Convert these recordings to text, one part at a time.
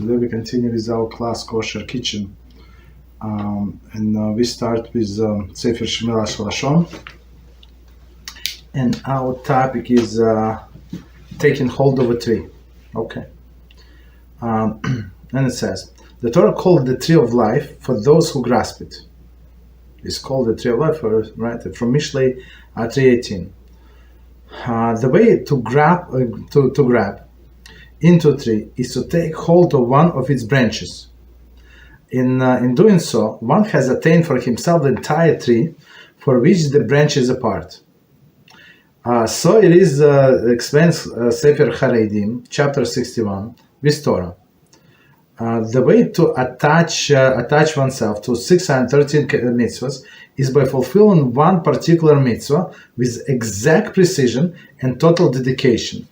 Today we continue with our class Kosher Kitchen, and we start with Sefer Shmiras Haloshon, and our topic is taking hold of a tree. Okay, and it says the Torah called the tree of life for those who grasp it. It's called the tree of life, right? From Mishlei 3:18. The way to grab into a tree is to take hold of one of its branches. In doing so, one has attained for himself the entire tree for which the branch is a part. So it is explains Sefer Haredim, chapter 61, with Torah. The way to attach oneself to 613 mitzvahs is by fulfilling one particular mitzvah with exact precision and total dedication.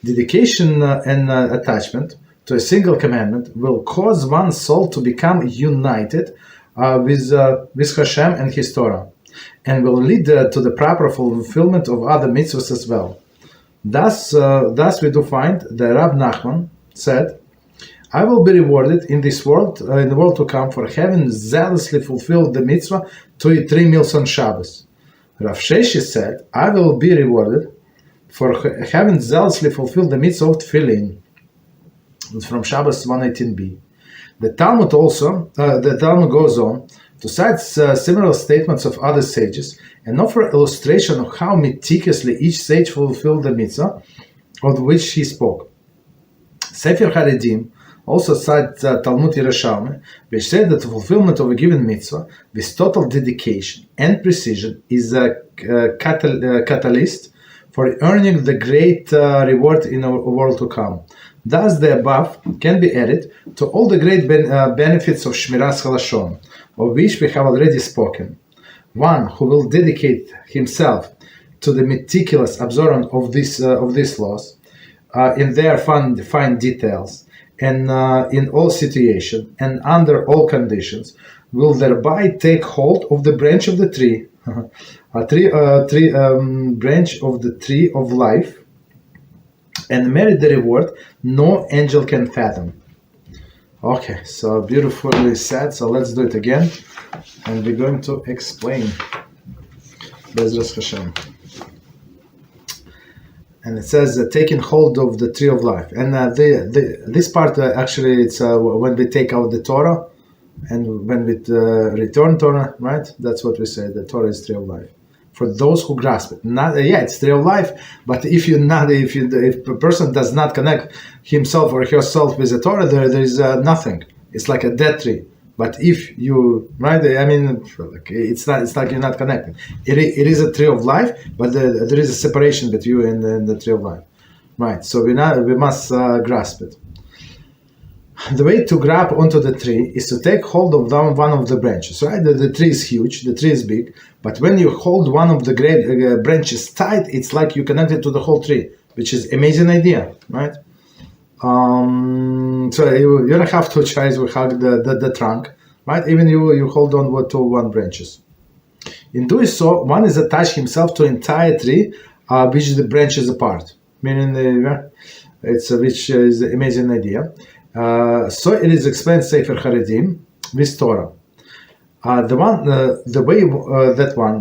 Dedication and attachment to a single commandment will cause one's soul to become united with HaShem and His Torah, and will lead to the proper fulfillment of other mitzvahs as well. Thus we do find that Rav Nachman said, "I will be rewarded in this world, in the world to come, for having zealously fulfilled the mitzvah to eat 3 meals on Shabbos." Rav Sheshi said, "I will be rewarded for having zealously fulfilled the mitzvah of tefillin." It's from Shabbos 118b. The Talmud goes on to cite similar statements of other sages and offer illustration of how meticulously each sage fulfilled the mitzvah of which he spoke. Sefer Haredim also cites Talmud Yerushalmi, which said that the fulfillment of a given mitzvah with total dedication and precision is a catalyst for earning the great reward in a world to come. Thus, the above can be added to all the great benefits of Shmiras Haloshon, of which we have already spoken. One who will dedicate himself to the meticulous observance of these laws in their fine details and in all situations and under all conditions will thereby take hold of the branch of the tree. Branch of the tree of life, and merit the reward no angel can fathom. Okay, so beautifully said. So let's do it again, and we're going to explain Beezrat HaShem. And it says taking hold of the tree of life, and this part actually it's when we take out the Torah. And when we return Torah, right? That's what we say. The Torah is tree of life for those who grasp it. It's tree of life. But if a person does not connect himself or herself with the Torah, there is nothing. It's like a dead tree. But if you, right? I mean, it's like you're not connected. It is a tree of life, but there is a separation between you and the tree of life, right? So we must grasp it. The way to grab onto the tree is to take hold of one of the branches, right? The tree is huge, the tree is big, but when you hold one of the great branches tight, it's like you connect it to the whole tree, which is amazing idea, right? So you don't have to try to hug the trunk, right? Even you hold on to one branches. In doing so, one is attached himself to entire tree, which the branches apart, meaning which is an amazing idea. So it is explained Sefer Haredim with Torah. The way that one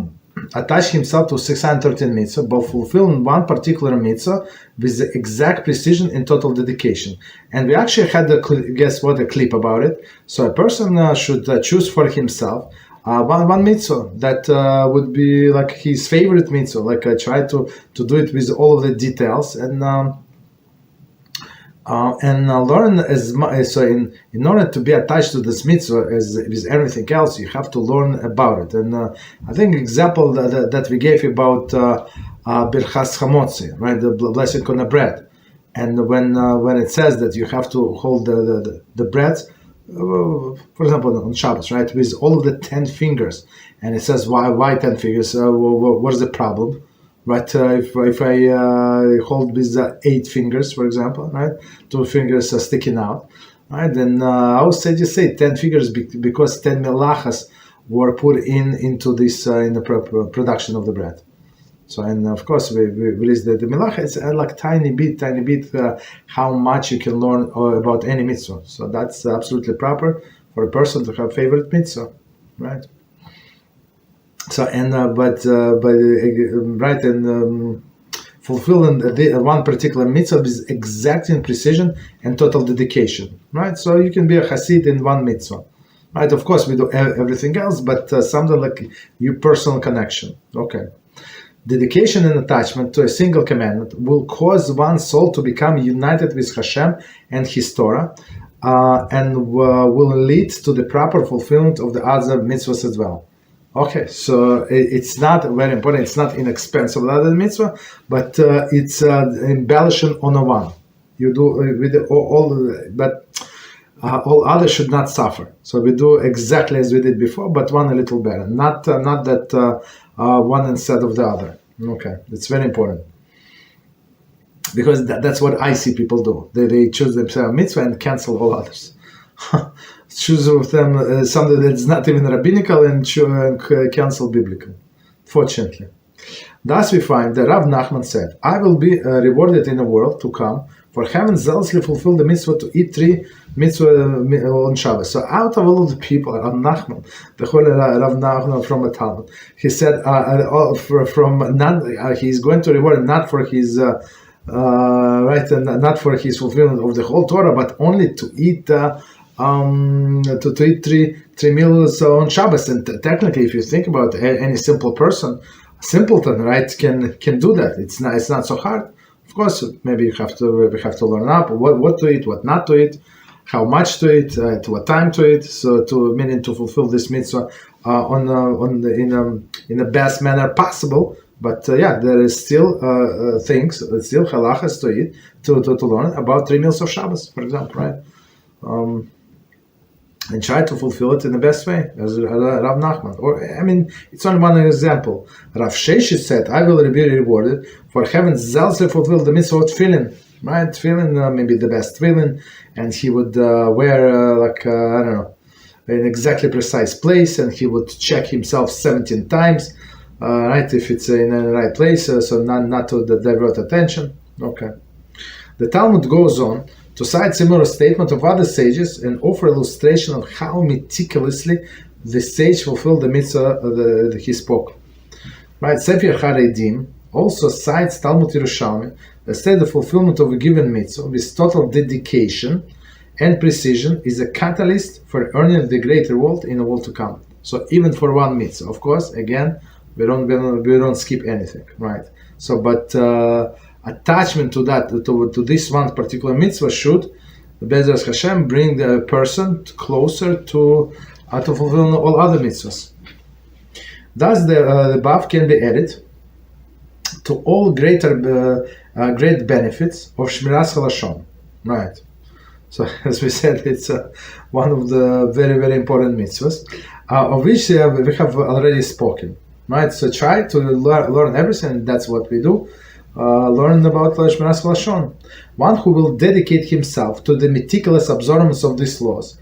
attach himself to 613 mitzvah, by fulfilling one particular mitzvah with the exact precision and total dedication. And we actually had a clip about it. So a person should choose for himself one mitzvah that would be like his favorite mitzvah. Like try to do it with all of the details and learn as much. So in order to be attached to this mitzvah as with everything else, you have to learn about it. And I think example that we gave about Birchas Hamotzi, right, the blessing on the bread. And when it says that you have to hold the bread, for example on Shabbos, right, with all of the 10 fingers, and it says why 10 fingers? What's the problem? Right, if I hold with 8 fingers, for example, right, 2 fingers are sticking out, right, then I would say 10 fingers because 10 melachas were put into this in the production of the bread. So, and of course, we release the Melacha. It's like tiny bit, how much you can learn about any mitzvah. So that's absolutely proper for a person to have favorite mitzvah, right? So, and fulfilling one particular mitzvah with exacting precision and total dedication, right? So you can be a Hasid in one mitzvah, right? Of course, we do everything else, but something like your personal connection, okay? Dedication and attachment to a single commandment will cause one's soul to become united with HaShem and His Torah, and will lead to the proper fulfillment of the other mitzvahs as well. Okay, so it's not very important. It's not inexpensive other mitzvah, but it's embellishing on a one. You do with all others should not suffer. So we do exactly as we did before, but one a little better. Not that one instead of the other. Okay, it's very important because that's what I see people do. They choose themselves mitzvah and cancel all others. Choose with them something that's not even rabbinical and cancel biblical. Fortunately. Thus we find that Rav Nachman said, I will be rewarded in the world to come for having zealously fulfilled the mitzvah to eat 3 mitzvah on Shabbos. So out of all of the people, Rav Nachman, the whole Rav Nachman from a Talmud, he said he's going to reward not for his not for his fulfillment of the whole Torah, but only to eat to eat three meals on Shabbos. And technically, if you think about any simple person, simpleton, right, can do that. It's not so hard. Of course, maybe we have to learn up what to eat, what not to eat, how much to eat, at what time to eat. So to fulfill this mitzvah in the best manner possible. But there is still still halachas to eat to learn about 3 meals of Shabbos, for example, right? And try to fulfill it in the best way, as Rav Nachman. It's only one example. Rav Sheshet said, I will be rewarded for having zealously fulfilled the mitzvah of tefillin, right? Tefillin, maybe the best tefillin, and he would wear, in exactly precise place, and he would check himself 17 times, right, if it's in the right place, so not to divert attention. Okay. The Talmud goes on to cite similar statement of other sages and offer illustration of how meticulously the sage fulfilled the mitzvah he spoke. Right, Sefer Haredim also cites Talmud Yerushalmi that said the fulfillment of a given mitzvah with total dedication and precision is a catalyst for earning the greater world in the world to come. So even for one mitzvah, of course, again, we don't skip anything, right? So, but attachment to that, to this one particular mitzvah should, Beezrat HaShem, bring the person closer to fulfill all other mitzvahs. Thus, the above can be added to all great benefits of Shmiras Haloshon, right? So, as we said, it's one of the very, very important mitzvahs, of which we have already spoken, right? So, try to learn everything. That's what we do. Learn about Shmiras Haloshon. One who will dedicate himself to the meticulous observance of these laws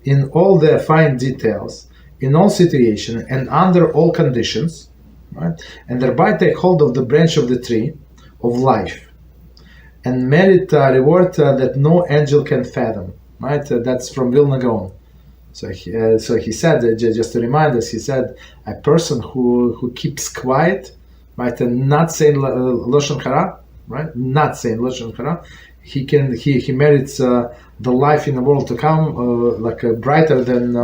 in all their fine details, in all situations, and under all conditions, right? And thereby take hold of the branch of the tree of life and merit a reward that no angel can fathom, right? That's from Vilna Gaon. So he said, just to remind us, he said, a person who keeps quiet, right, and not saying Lashon hara, right, not saying Lashon hara, he merits the life in the world to come, brighter than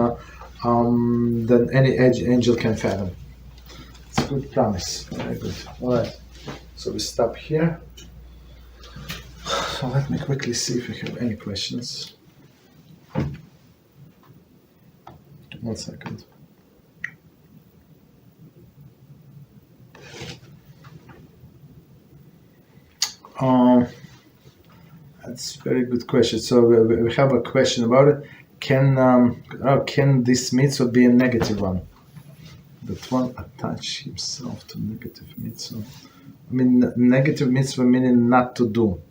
any angel can fathom. It's a good promise. Very good. All right. So we stop here. So let me quickly see if we have any questions. 1 second. That's a very good question. So we have a question about it. Can this mitzvah be a negative one? That one attach himself to negative mitzvah. Negative mitzvah meaning not to do.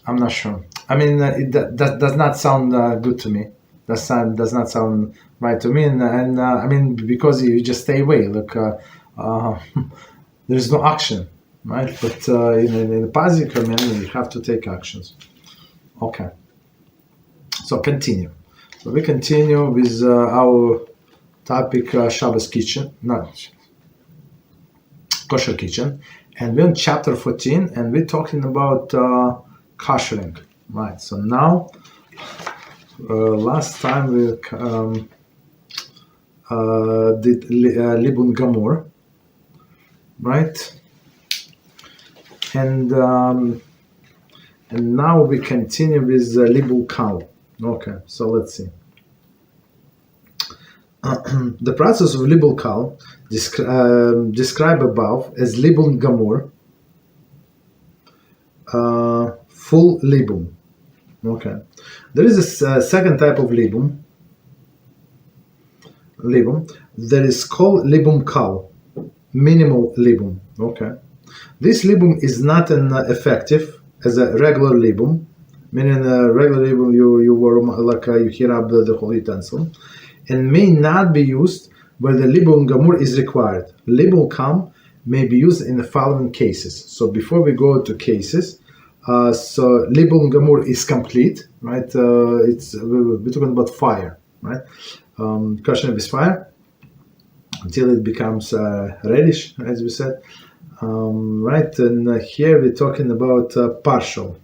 I'm not sure. It does not sound good to me. does not sound right to me. And I mean, because you just stay away. Look, there's no action, right? But in the positive command, you have to take actions. Okay. So continue. So we continue with our topic, Shabbos kitchen, not kosher kitchen, and we're in chapter 14, and we're talking about Kashering, right? So now, last time we did Libun Gamur, right? And now we continue with Libun Kal. Okay, so let's see. The process of Libun Kal, described above as Libun Gamur, full Libun. Okay, there is a second type of Libun that is called Libun Kal, minimal Libun. Okay, this Libun is not effective as a regular Libun, meaning a regular Libun you warm like you heat up the whole utensil, and may not be used where the Libun Gamur is required. Libun Kal may be used in the following cases. So before we go to cases, so Libun Gamur is complete, right? We're talking about fire, right? Kashering with fire until it becomes reddish, as we said, right? And here we're talking about partial.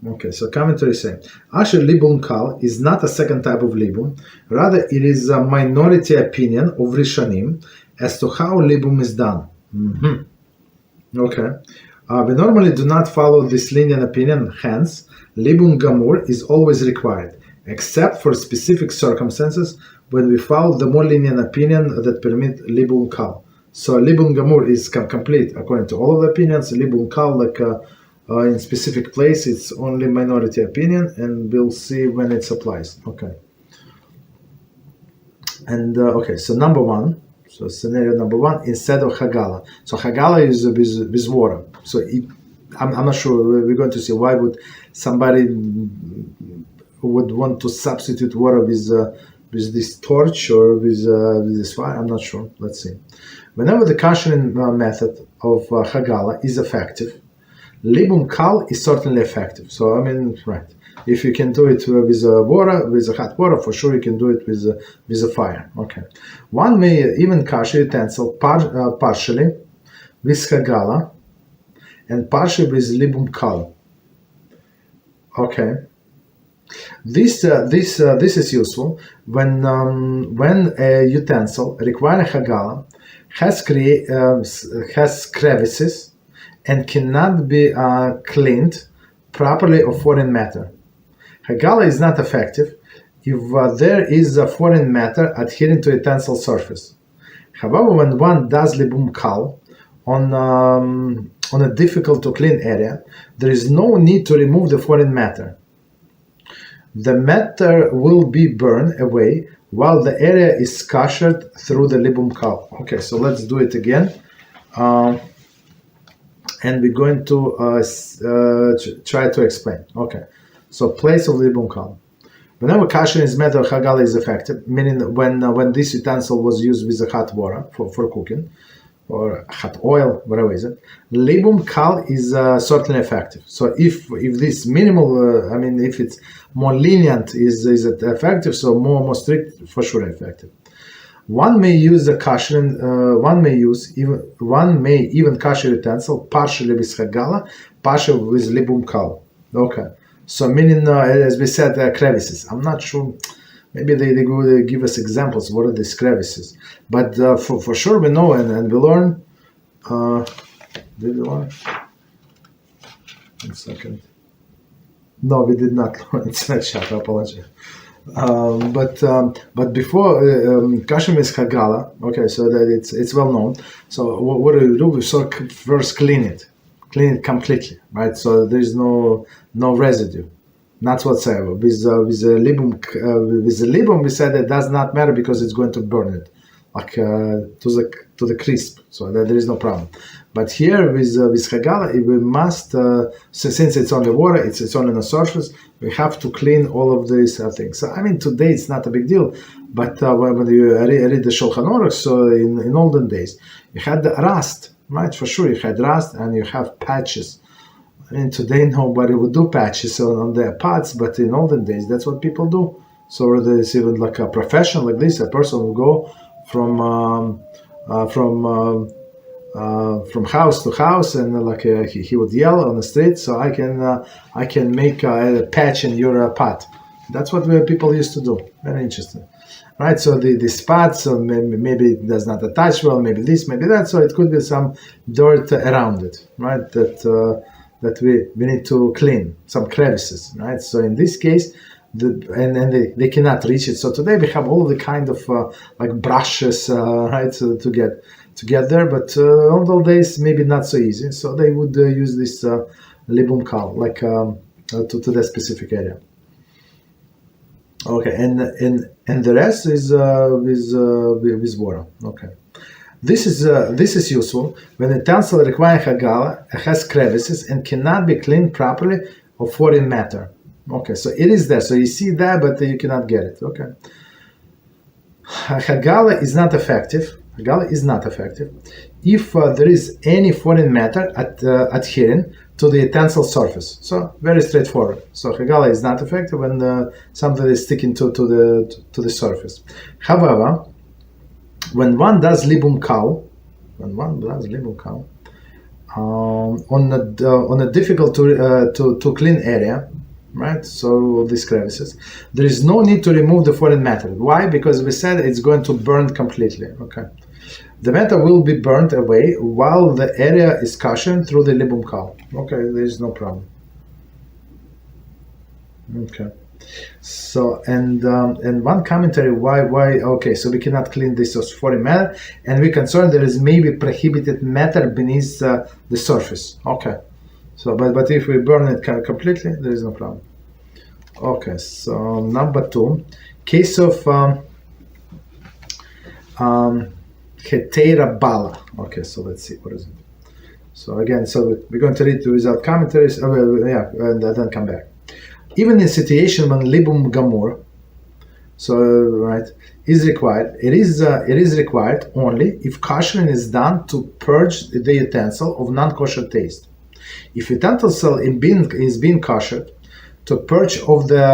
Okay, so commentary saying, Asher Libun Kal is not a second type of Libun, rather it is a minority opinion of Rishonim as to how Libun is done. Okay, we normally do not follow this lenient opinion, hence, Libun Gamur is always required, except for specific circumstances when we follow the more lenient opinion that permit Libun Kal. So Libun Gamur is complete according to all of the opinions. Libun Kal, like in specific place, it's only minority opinion, and we'll see when it applies. Okay. And okay, so number one, so scenario number one, instead of Hagalah. So Hagalah is with water. So I'm not sure, we're going to see why would somebody would want to substitute water with this torch or with this fire. I'm not sure. Let's see. Whenever the Kashering method of Hagalah is effective, Libun Kal is certainly effective. So I mean, right? If you can do it with water, with hot water, for sure you can do it with a fire. Okay. One may even kosher utensil partially with Hagalah and partially with Libun Kal. Okay. This is useful when a utensil requiring Hagalah has crevices and cannot be cleaned properly of foreign matter. Hagalah is not effective if there is a foreign matter adhering to a utensil surface. However, when one does Libun Kal on a difficult to clean area, there is no need to remove the foreign matter. The matter will be burned away while the area is koshered through the Libun Kal. Okay, so let's do it again. And we're going to try to explain. Okay, so place of Libun Kal. Whenever Kashering's method of Hagalah is effective, meaning when this utensil was used with a hot water for cooking, or hot oil, whatever is it, Libun Kal is certainly effective. So if this minimal, if it's more lenient, is it effective? So more strict, for sure effective. One may use a Kashering. One may even kosher utensil partially with Hagalah, partially with Libun Kal. Okay. So meaning, as we said, crevices. I'm not sure. Maybe they go give us examples. What are these crevices? But for sure we know and we learn. Did we learn? 1 second. No, we did not learn. It's not shut. I apologize. But before Kashering is Hagalah, okay, so that it's well known. So what do? We first clean it completely, right? So there is no residue, not whatsoever. With the Libun, we said it does not matter because it's going to burn it, like to the to the crisp, so that there is no problem. But here with Hagalah, we must, since it's on the water, it's on the surface, we have to clean all of these things. So I mean, today it's not a big deal, but when you read the Shulchan Aruch, so in olden days, you had the rust, right? For sure, you had rust and you have patches. I mean, today nobody would do patches on their pots, but in olden days, that's what people do. So there's even like a profession like this, a person will go from house to house, and he would yell on the street, so I can make a patch in your pot. That's what people used to do. Very interesting, right? So the spots, so maybe it does not attach well, maybe this, maybe that. So it could be some dirt around it, right? That we need to clean, some crevices, right? So in this case, they cannot reach it. So today we have all the kind of like brushes, right, to get there. But on those days, maybe not so easy. So they would use this Libun Kal, like to that specific area. Okay, and the rest is with water. Okay, this is useful when a utensil requiring Hagalah has crevices and cannot be cleaned properly of foreign matter. Okay, so it is there. So you see that, but you cannot get it. Okay. Hagalah is not effective. Hagalah is not effective if there is any foreign matter adhering to the utensil surface. So very straightforward. So Hagalah is not effective when something is sticking to the surface. However, when one does Libun Kal, on a difficult to clean area, right? So these crevices, there is no need to remove the foreign matter. Why? Because we said it's going to burn completely. Okay, the matter will be burnt away while the area is kosher through the Libun Kal. Okay, there is no problem. Okay, so and one commentary why okay, so we cannot clean this as foreign matter, and we're concerned there is maybe prohibited matter beneath the surface. Okay. So, but if we burn it completely, there is no problem. Okay, so number 2, case of Bala. Okay, so let's see, what is it? So again, so we're going to read without commentaries, and then come back. Even in situation when Libun Gamur, so right, is required, it is required only if Kashering is done to purge the utensil of non-kosher taste. If utensil is being koshered to purge of the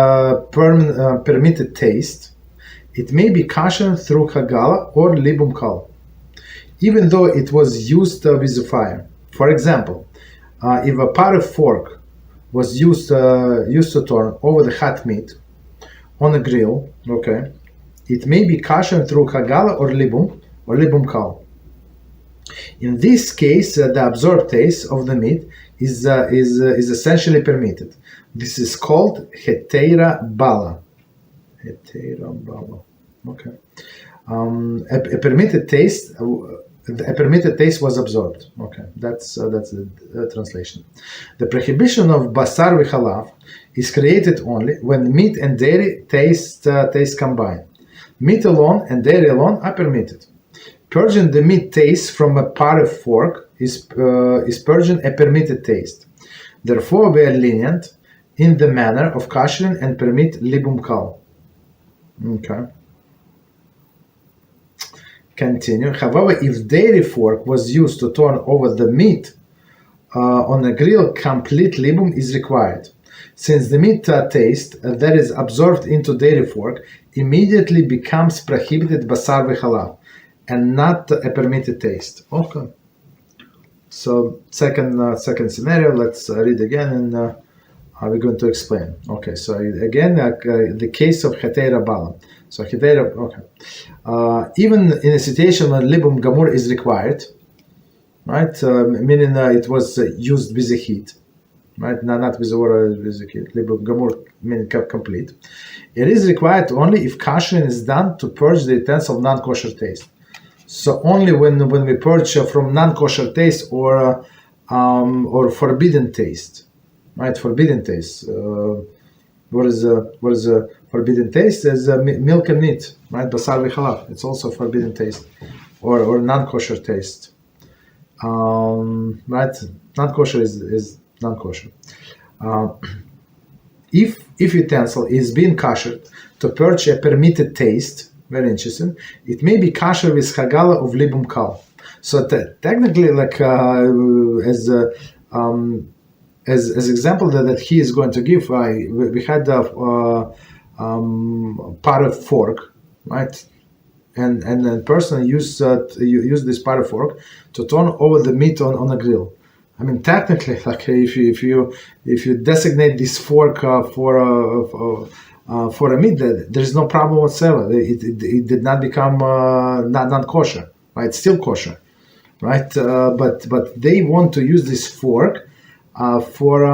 permitted taste, it may be kosher through Hagalah or Libun Kal, even though it was used with the fire. For example, if a pot of fork was used to turn over the hot meat on a grill, okay, it may be kosher through Hagalah or Libun Kal. In this case, the absorbed taste of the meat is essentially permitted. This is called Bala. Okay. A permitted taste was absorbed. Okay, that's the translation. The prohibition of basar v'chalav is created only when meat and dairy taste combine. Meat alone and dairy alone are permitted. Purging the meat taste from a pot of fork is purging a permitted taste. Therefore, we are lenient in the manner of Kashering and permit Libun Kal. Okay. Continue. However, if dairy fork was used to turn over the meat on a grill, complete Libun is required. Since the meat taste that is absorbed into dairy fork immediately becomes prohibited basar v'chalav, and not a permitted taste. Okay. So second scenario, let's read again, and we're going to explain. Okay. So again, the case of Bala. So okay. Even in a situation when Libun Gamur is required, right? Meaning it was used with the heat, right? Not with the water, with the heat. Libun Gamur meaning complete. It is required only if Kashering is done to purge the utensil of non-kosher taste. So only when we purge from non-kosher taste or forbidden taste, right? Forbidden taste. What is forbidden taste? Is milk and meat, right? Basar v'chalav. It's also forbidden taste. or non-kosher taste. Right? Non-kosher is non-kosher. If utensil is being koshered to purge a permitted taste, very interesting, it may be kosher with Hagalah of Libun Kal. So technically, like as example that he is going to give, we had a parrot fork, right? And the person used this parrot fork to turn over the meat on a grill. I mean, technically, like if you designate this fork for a meat, there is no problem whatsoever. It did not become not kosher, right? It's still kosher, right? But they want to use this fork for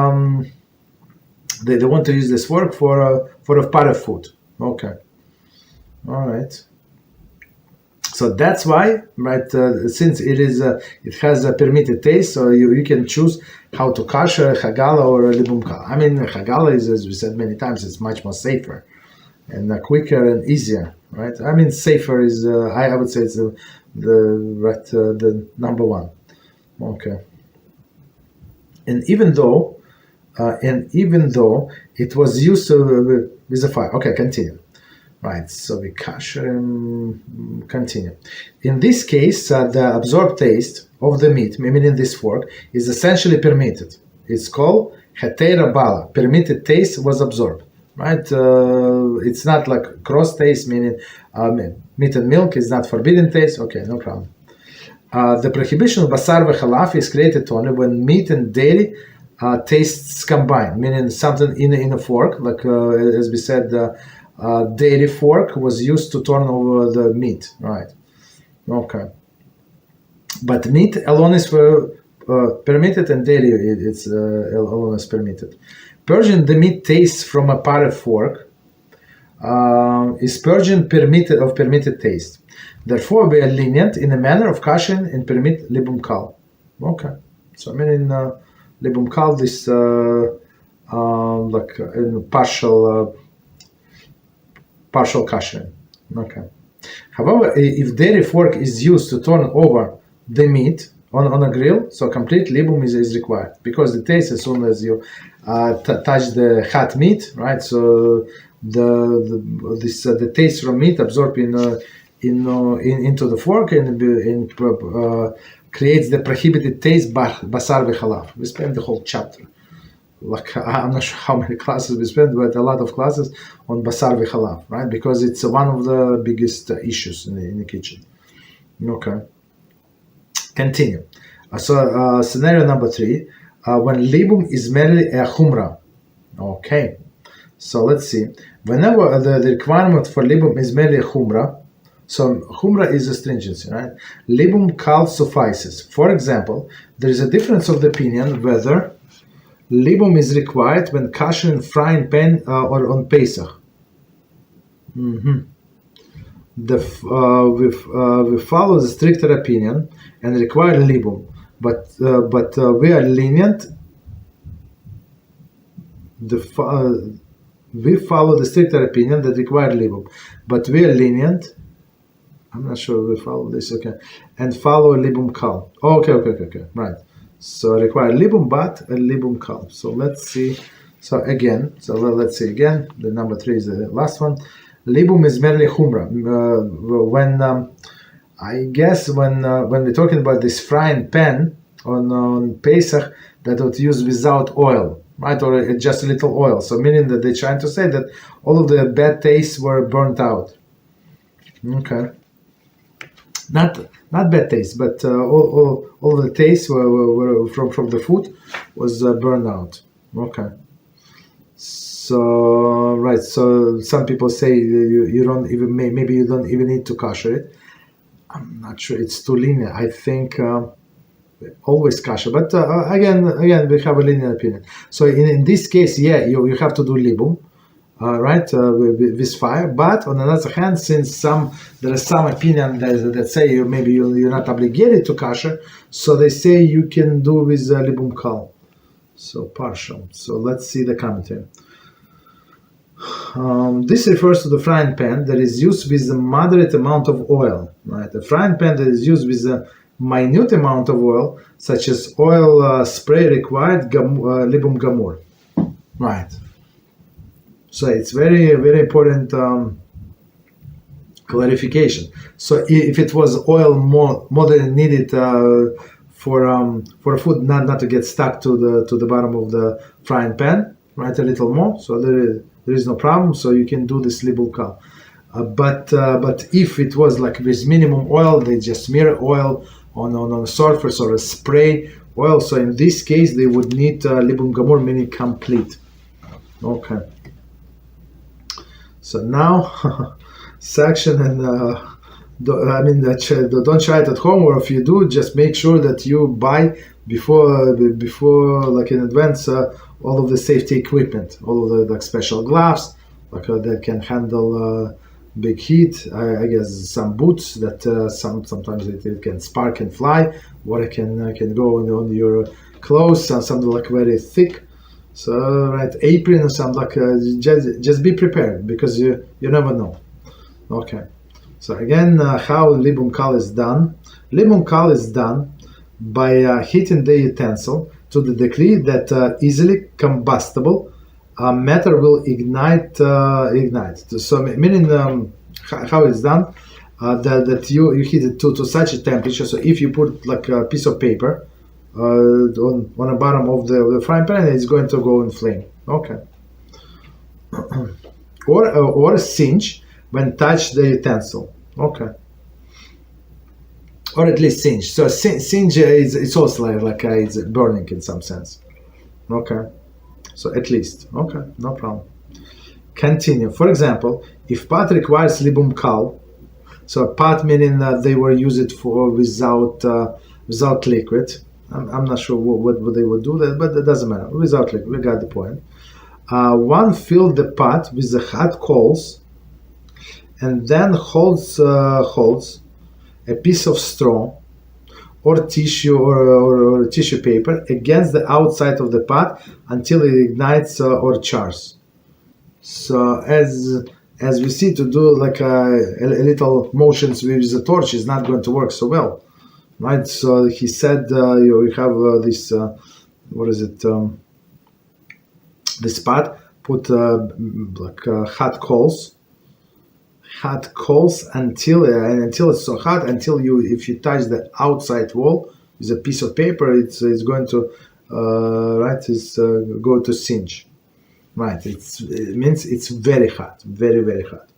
they want to use this fork for a parrot food. Okay, all right. So that's why, right? Since it has a permitted taste, so you can choose how to kosher Hagalah or Libun Kal. I mean, Hagalah is, as we said many times, it's much more safer and quicker and easier, right? I mean, safer is I would say it's the number one. Okay. And even though it was used with a fire. Okay, continue. Right, so we continue. In this case, the absorbed taste of the meat, meaning this fork, is essentially permitted. It's called hetera bala. Permitted taste was absorbed. Right? It's not like cross taste, meaning meat and milk is not forbidden taste. Okay, no problem. The prohibition of basar v'chalaf is created only when meat and dairy tastes combine, meaning something in a fork, like as we said. Dairy fork was used to turn over the meat, right? Okay. But meat alone is permitted, and dairy it's alone is permitted. Purging the meat taste from a parrot fork is purging permitted taste. Therefore, we are lenient in the manner of kashering and permit Libun Kal. Okay. So I mean in Libun Kal this like in partial kashering. Okay. However, if dairy fork is used to turn over the meat on a grill, so complete libum is required, because the taste, as soon as you touch the hot meat, right? So the taste from meat absorbed into the fork and creates the prohibited taste basar v'chalav. We spent the whole chapter. Like I'm not sure how many classes we spent, but a lot of classes on basar v'chalav, right? Because it's one of the biggest issues in the kitchen. Okay. Continue. So scenario number 3, when libum is merely a humra. Okay. So let's see. Whenever the requirement for libum is merely a humra, so humra is a stringency, right? Libun Kal suffices. For example, there is a difference of the opinion whether libum is required when kosher in frying pan or on Pesach. We follow the stricter opinion and require libum, but we are lenient. We follow the stricter opinion that require libum, but we are lenient. I'm not sure we follow this. Okay, and follow Libun Kal. Okay, right. So require libum, but a Libun Kal. So let's see. So let's see again. The number 3 is the last one. Libum is merely humra. When I guess when we're talking about this frying pan on Pesach that was used without oil, right, or just a little oil. So meaning that they're trying to say that all of the bad tastes were burnt out. Okay. Not bad taste, but all the tastes were from the food was burned out. Okay. So right. So some people say you don't even maybe you don't even need to kosher it. I'm not sure. It's too lenient. I think always kosher. But again, we have a lenient opinion. So in this case, yeah, you have to do libum. Right, with fire. But on the other hand, since there is some opinion that say maybe you're not obligated to kosher, so they say you can do with Libun Kal. So partial. So let's see the commentary. This refers to the frying pan that is used with a moderate amount of oil. Right? A frying pan that is used with a minute amount of oil, such as oil spray required, libum gamur. Right. So it's very, very important clarification. So if it was oil more than needed for food not to get stuck to the bottom of the frying pan, right? A little more, so there is no problem. So you can do this libun kal. But if it was like with minimum oil, they just smear oil on a surface or a spray oil. So in this case, they would need libun gamur, meaning complete. Okay. So now section and don't try it at home, or if you do, just make sure that you buy before like in advance all of the safety equipment, all of the like special gloves like that can handle big heat. I guess some boots that sometimes it can spark and fly. Water can go on your clothes. Something like very thick. So right, apron or something like just be prepared, because you never know. Okay. So again, how Libun Kal is done. Libun Kal is done by heating the utensil to the degree that easily combustible matter will ignite. So meaning how it's done, that you heat it to such a temperature. So if you put like a piece of paper on the bottom of the frying pan, it's going to go in flame. Okay. or singe when touch the utensil. Okay. Or at least singe. So singe it's also like it's burning in some sense. Okay. So at least. Okay, no problem. Continue. For example, if pot requires libun kal, so pot meaning they were used for without liquid. I'm not sure what they would do that, but it doesn't matter. Without liquid, we got the point. One filled the pot with the hot coals, and then holds a piece of straw or tissue or tissue paper against the outside of the pot until it ignites or chars. So as we see, to do like a little motions with the torch is not going to work so well, right? So he said you have this what is it? This pot, put hot coals until it's so hot, until if you touch the outside wall with a piece of paper, it's going to go to singe, right? It means it's very hot, very, very hot.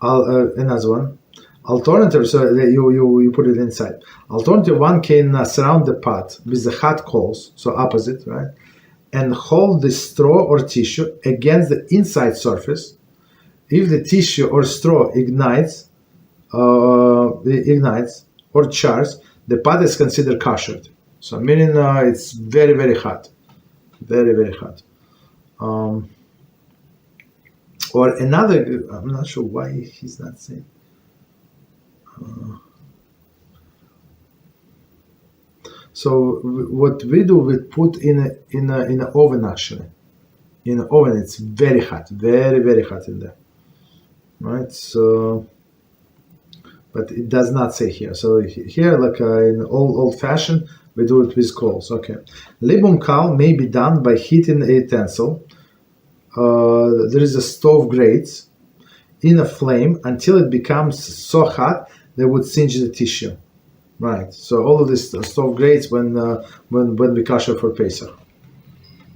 Another one, alternative. So you put it inside. Alternative one can surround the pot with the hot coals, so opposite, right, and hold the straw or tissue against the inside surface. If the tissue or straw ignites or chars, the pot is considered kosher. So meaning it's very, very hot, very, very hot. Or another, I'm not sure why he's not saying. So what we do, we put in an oven actually. In an oven, it's very hot, very, very hot in there. Right, so, but it does not say here. So here, like in old fashioned, we do it with coals. Okay, libun kal may be done by heating a utensil. There is a stove grates in a flame until it becomes so hot they would singe the tissue. Right. So all of this stove grates when we kosher for Pesach.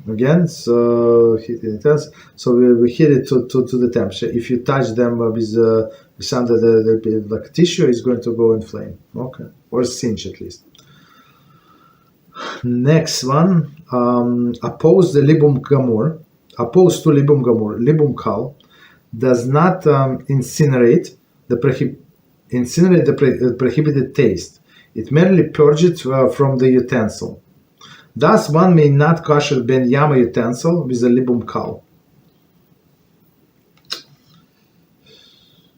Again, so heat intense. So we heat it to the temperature. If you touch them with some the like tissue, is going to go in flame. Okay, or singe at least. Next one, opposed to libun gamur, libun kal does not incinerate the prohibited taste. It merely purges it from the utensil. Thus, one may not kosher ben yama utensil with a libun kal.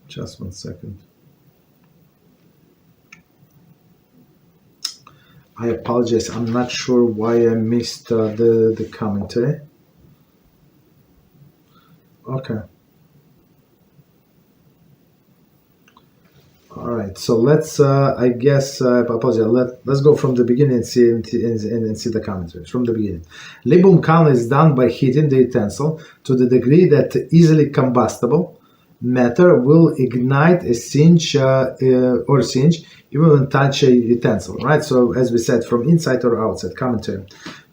Just 1 second. I apologize. I'm not sure why I missed the commentary. Okay. All right. So let's. I guess. I apologize. Let's go from the beginning and see the commentaries from the beginning. Libun Kal is done by heating the utensil to the degree that easily combustible matter will ignite a singe or singe even when touch a utensil. Right. So as we said, from inside or outside. Commentary.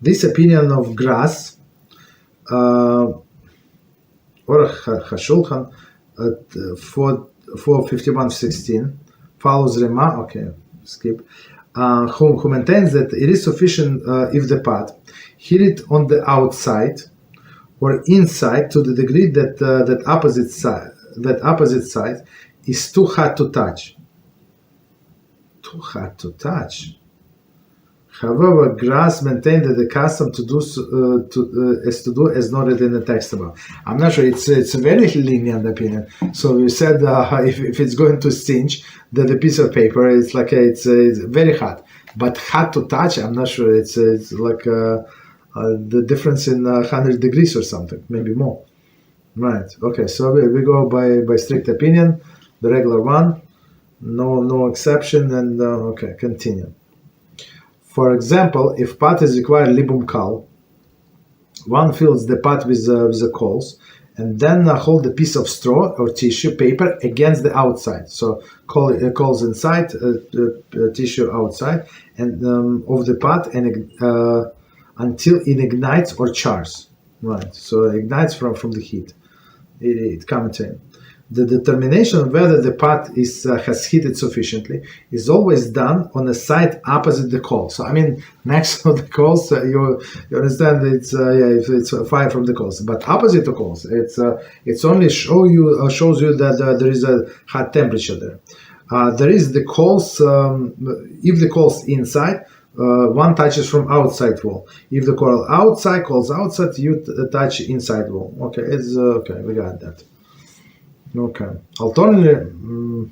This opinion of Grass. Or Hashulchan at 451:16 follows Rema. Okay, skip. Who maintains that it is sufficient if the pot heated on the outside or inside to the degree that that opposite side is too hot to touch. Too hot to touch. However, Grass maintained that the custom to do as noted in the text above. I'm not sure. It's a very lenient opinion. So we said if it's going to singe the piece of paper, it's like it's very hot, but hot to touch. I'm not sure. It's like the difference in 100 degrees or something, maybe more. Right. Okay. So we go by strict opinion, the regular one, no exception, and okay, continue. For example, if pot is required Libun Kal, one fills the pot with the coals and then hold a piece of straw or tissue paper against the outside. So coals inside, tissue outside, and of the pot, and until it ignites or chars. Right. So it ignites from the heat. It commentates. The determination of whether the pot has heated sufficiently is always done on a side opposite the coal. So I mean, next to the coals, you understand it's it's fire from the coals, but opposite the coals, it's only shows you that there is a hot temperature there. There is the coals. If the coals inside, one touches from outside wall. If the coals outside, you touch inside wall. Okay, it's okay. We got that. Okay. Alternatively,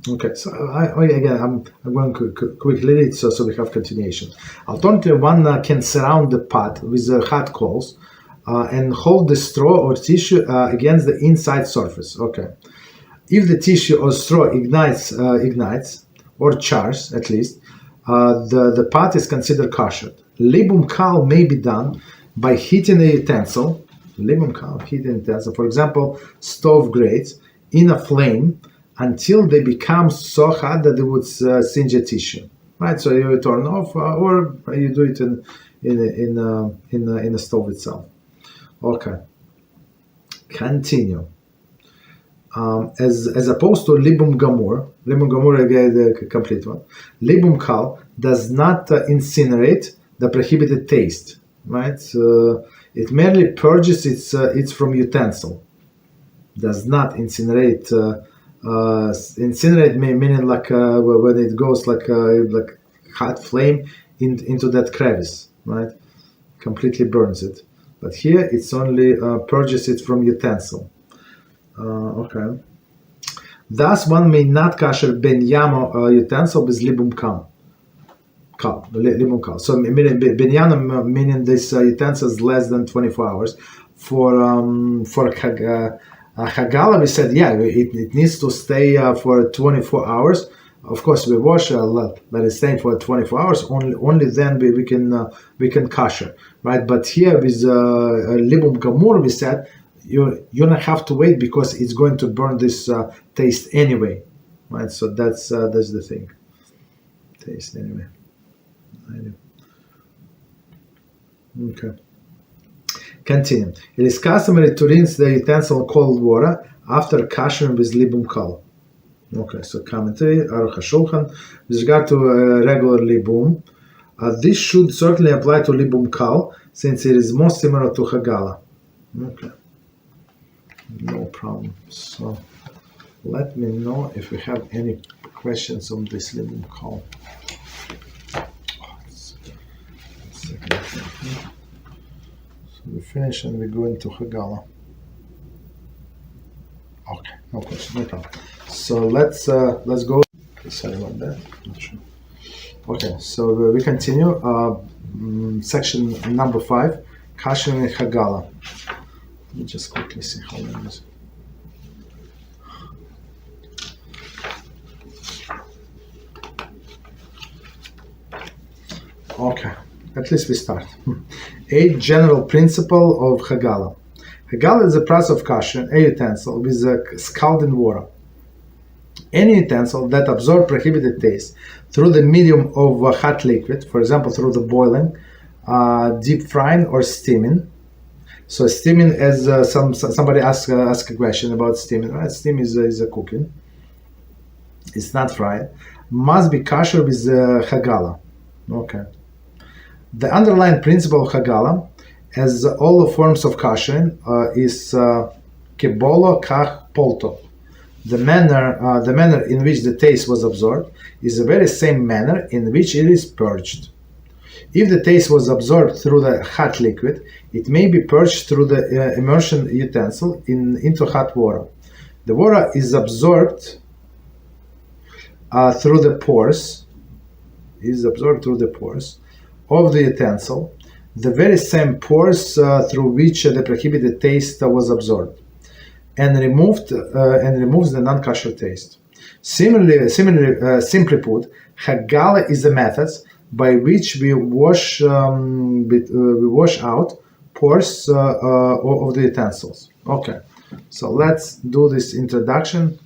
okay. So I'm going to quickly read so we have continuation. Alternatively, one can surround the pot with hot coals and hold the straw or tissue against the inside surface. Okay. If the tissue or straw ignites or chars at least, the pot is considered kosher. Libun Kal may be done by heating a utensil. Libun Kal, heating utensil, for example, stove grates, in a flame until they become so hot that they would singe a tissue. Right, so you turn off, or you do it in a stove itself. Okay, continue. As opposed to Libun Gamur again the complete one. Libun Kal does not incinerate the prohibited taste. Right. It merely purges its from utensil. Does not incinerate. Incinerate meaning like when it goes like hot flame into that crevice, right? Completely burns it. But here it's only purges it from utensil. Okay. Thus one may not kasher ben yamo utensil with Libun Kal. Libun Kal. So meaning Binyanim, meaning this utensil is less than 24 hours. For Hagalah, we said it needs to stay for 24 hours. Of course, we wash let it stay for 24 hours. Only then we can kosher, right? But here with Libun Gamur, we said you don't have to wait because it's going to burn this taste anyway, right? So that's the thing. Taste anyway. Okay. Continue. It is customary to rinse the utensil in cold water after kashering with Libun Kal. Okay, so commentary, HaShulchan. With regard to regular Libun, this should certainly apply to Libun Kal since it is more similar to Hagalah. Okay. No problem. So let me know if we have any questions on this Libun Kal. So we finish and we go into Hagalah. Okay, no question, no problem. So let's go. Sorry about that. Not sure. Okay, so we continue. Section number 5, Kashering and Hagalah. Let me just quickly see how long is it. Okay, at least we start. A general principle of Hagalah. Hagalah is a process of Kashering, a utensil with scalding water. Any utensil that absorbs prohibited taste through the medium of a hot liquid, for example, through the boiling, deep frying, or steaming. So steaming, as somebody asked a question about steaming, right? Steam is a cooking. It's not fried. Must be kosher with Hagalah. Okay. The underlying principle of Hagalah, as all the forms of Kashering, is kebolo kach polto. The manner in which the taste was absorbed is the very same manner in which it is purged. If the taste was absorbed through the hot liquid, it may be purged through the immersion utensil into hot water. The water is absorbed through the pores. Of the utensil, the very same pores through which the prohibited taste was absorbed, and removes the non-kosher taste. Simply put, Hagalah is the method by which we wash out pores of the utensils. Okay, so let's do this introduction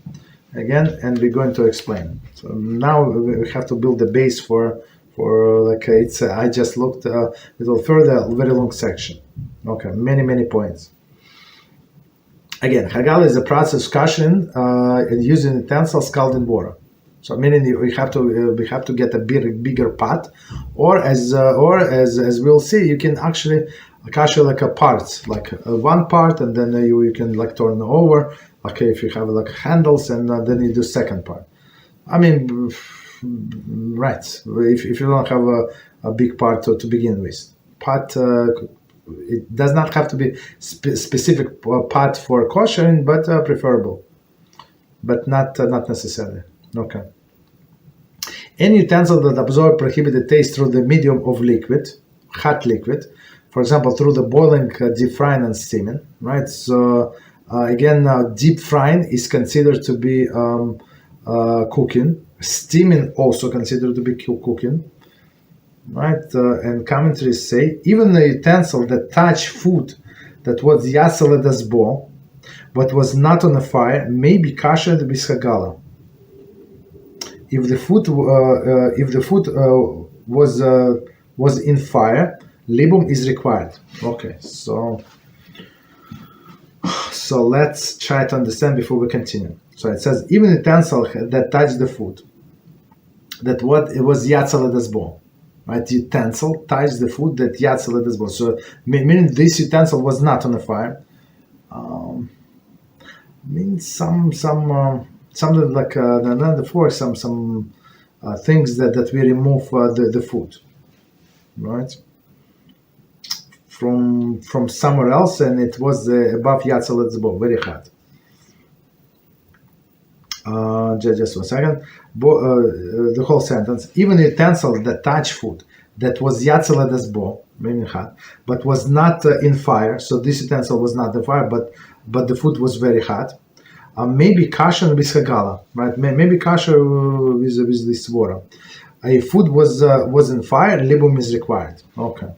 again, and we're going to explain. So now we have to build the base for I just looked a little further, a very long section. Okay, many points. Again, Hagalah is a process of Kashering and using utensils scalding water. So meaning we have to get a bigger pot, or as we'll see, you can actually kasher like a parts, like one part, and then you can like turn over. Okay, if you have like handles, and then you do second part. I mean, right? If you don't have a big part to begin with, pot. It does not have to be specific pot for koshering, but preferable, but not necessarily. Okay. Any utensil that absorbs prohibited taste through the medium of hot liquid, for example, through the boiling, deep frying, and steaming, right? So again, deep frying is considered to be cooking. Steaming also considered to be cooking. Right, and commentaries say even the utensil that touched food that was yetzer but was not on a fire may be kosher with Hagalah. If the food was in fire, Libun is required. Okay, so let's try to understand before we continue. So it says even utensil that touched the food that it was yetzer. Right, the utensil touched the food that yetzer. So meaning this utensil was not on the fire. Means some like the fork, some things that we remove the food, right, from somewhere else, and it was above yetzer, very hot. Just 1 second. The whole sentence. Even utensil that touched food that was yetzer, meaning hot, but was not in fire. So this utensil was not in fire, but the food was very hot. Maybe kosher with Hagalah, right? Maybe kosher with this water. If food was in fire, libum is required. Okay.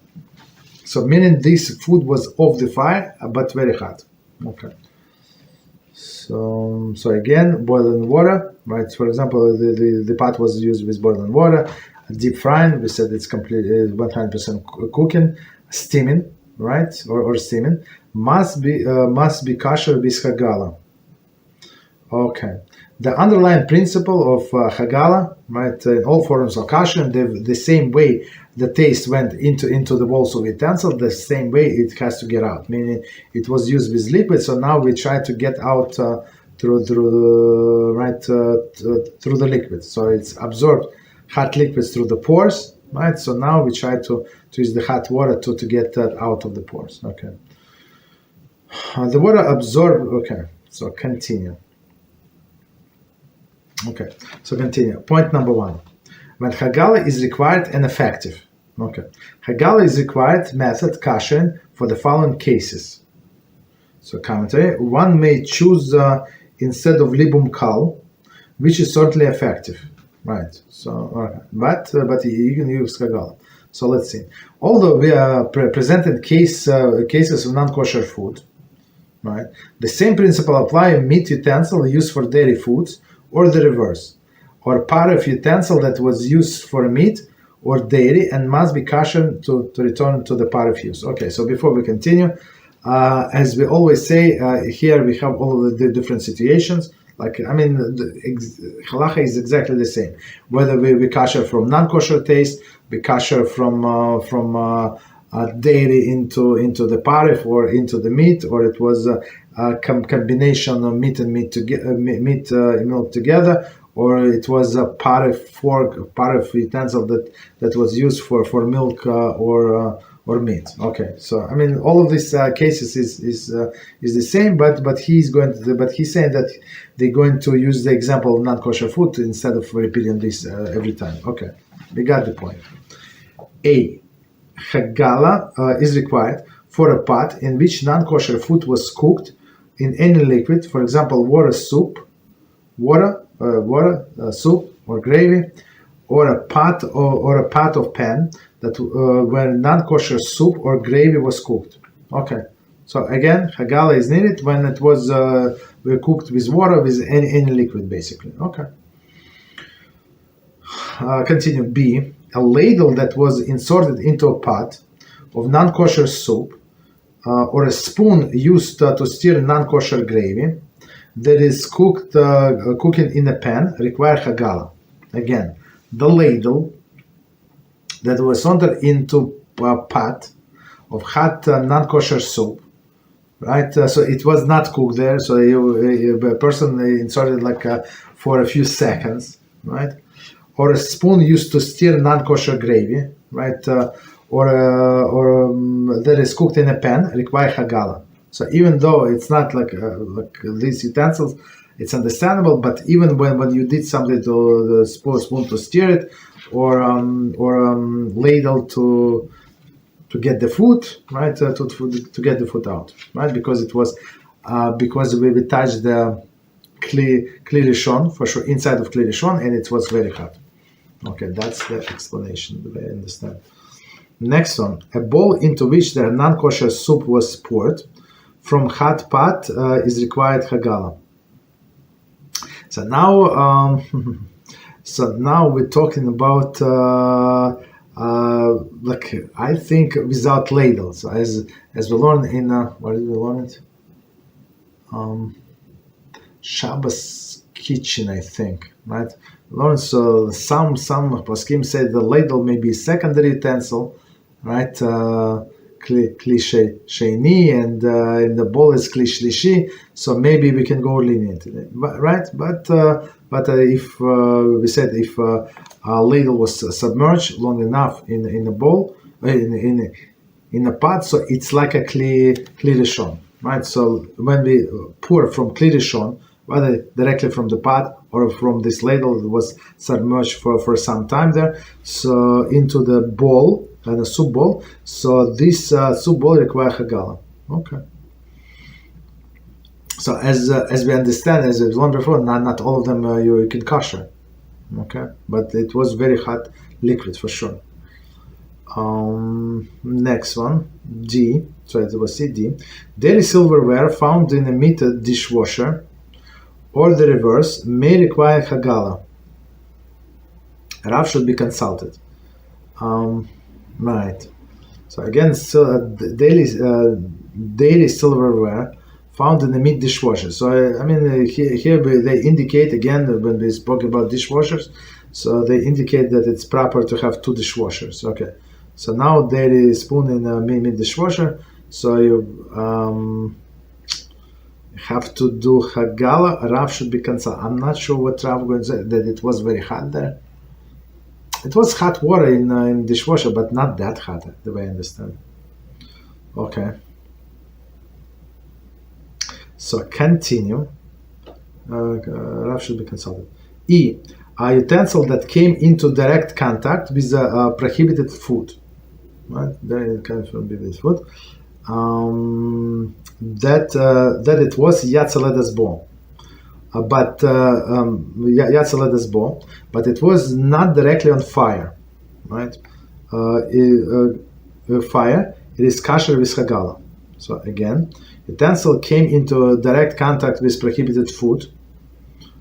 So meaning this food was off the fire, but very hot. Okay. So again, boiling water, right? For example, the pot was used with boiling water. Deep frying, we said it's complete 100% cooking. Steaming, right, or steaming must be kosher with Hagalah. Okay. The underlying principle of Hagalah, right, in all forms of kosher, the same way the taste went into the walls of utensil, the same way it has to get out. Meaning it was used with liquid, so now we try to get out through the liquid. So it's absorbed hot liquids through the pores, right? So now we try to use the hot water to get that out of the pores. Okay. The water absorbed. Okay. So continue. Okay, so continue. Point number 1. When Hagalah is required and effective. Okay. Hagalah is required method Kashering for the following cases. So commentary, one may choose instead of Libun Kal, which is certainly effective, right? So, but you can use Hagalah. So let's see. Although we presented cases of non-kosher food, right? The same principle apply meat utensil used for dairy foods, or the reverse, or part of utensil that was used for meat or dairy and must be kosher to return to the part of use. Okay, so before we continue, as we always say, here we have all of the different situations. Like, I mean, Halachah is exactly the same. Whether we kosher from non-kosher taste, we kosher from dairy into the parif or into the meat, or it was a combination of meat and milk together, or it was a parif utensil that was used for milk or meat. Okay, so I mean, all of these cases is the same, but he's saying that they're going to use the example of non-kosher food instead of repeating this every time. Okay, we got the point. A. Hagalah is required for a pot in which non-kosher food was cooked in any liquid, for example, soup, or gravy, or a pot of pan that where non-kosher soup or gravy was cooked. Okay, so again, Hagalah is needed when it was cooked with water, with any liquid, basically. Okay. Continue. B. A ladle that was inserted into a pot of non-kosher soup, or a spoon used to stir non-kosher gravy that is cooking in a pan require Hagalah. Again, the ladle that was entered into a pot of hot non-kosher soup, right? So it was not cooked there. So a person inserted for a few seconds, right? Or a spoon used to stir non-kosher gravy, right? Or that is cooked in a pan require Hagalah. So even though it's not like these utensils, it's understandable. But even when you did something to the spoon to stir it, or ladle to get the food, right? To get the food out, right? Because it was because we touched the Haloshon, for sure, inside of Haloshon, and it was very hot. Okay, that's the explanation. I understand. Next one, a bowl into which the non-kosher soup was poured from hot pot is required Hagalah. So now, we're talking about I think without ladles, as we learned in where did we learn it? Shabbos kitchen, I think, right? Learn, so some poskim say the ladle may be a secondary utensil, right? Kli sheni, and the bowl is kli shlishi. So maybe we can go lenient, right? But if we said if a ladle was submerged long enough in a bowl, in a pot, so it's like a kli rishon, right? So when we pour from kli rishon, whether directly from the pot or from this ladle that was submerged for some time there, so into the bowl, and a soup bowl. So this soup bowl requires Hagalah. Okay. So as we understand, as we've learned before, not all of them you can kosher. Okay, but it was very hot liquid for sure. Next one, D. So it was C, D. Dairy silverware found in a metered dishwasher, or the reverse, may require Hagalah. Rav should be consulted. Right. So again, dairy silverware found in the meat dishwasher. So I mean, here they indicate again when we spoke about dishwashers. So they indicate that it's proper to have two dishwashers. Okay. So now dairy spoon in a meat dishwasher. So you have to do Hagalah. Rav should be consulted. I'm not sure what Rav going to say, that it was very hot there. It was hot water in dishwasher, but not that hot, the way I understand. Okay. So continue. Rav should be consulted. E. A utensil that came into direct contact with prohibited food. Right? There it comes from prohibited food. that it was yetzer bo, yetzer bo, but it was not directly on fire, right? Fire. It is Kosher with Hagalah. So again, utensil came into direct contact with prohibited food.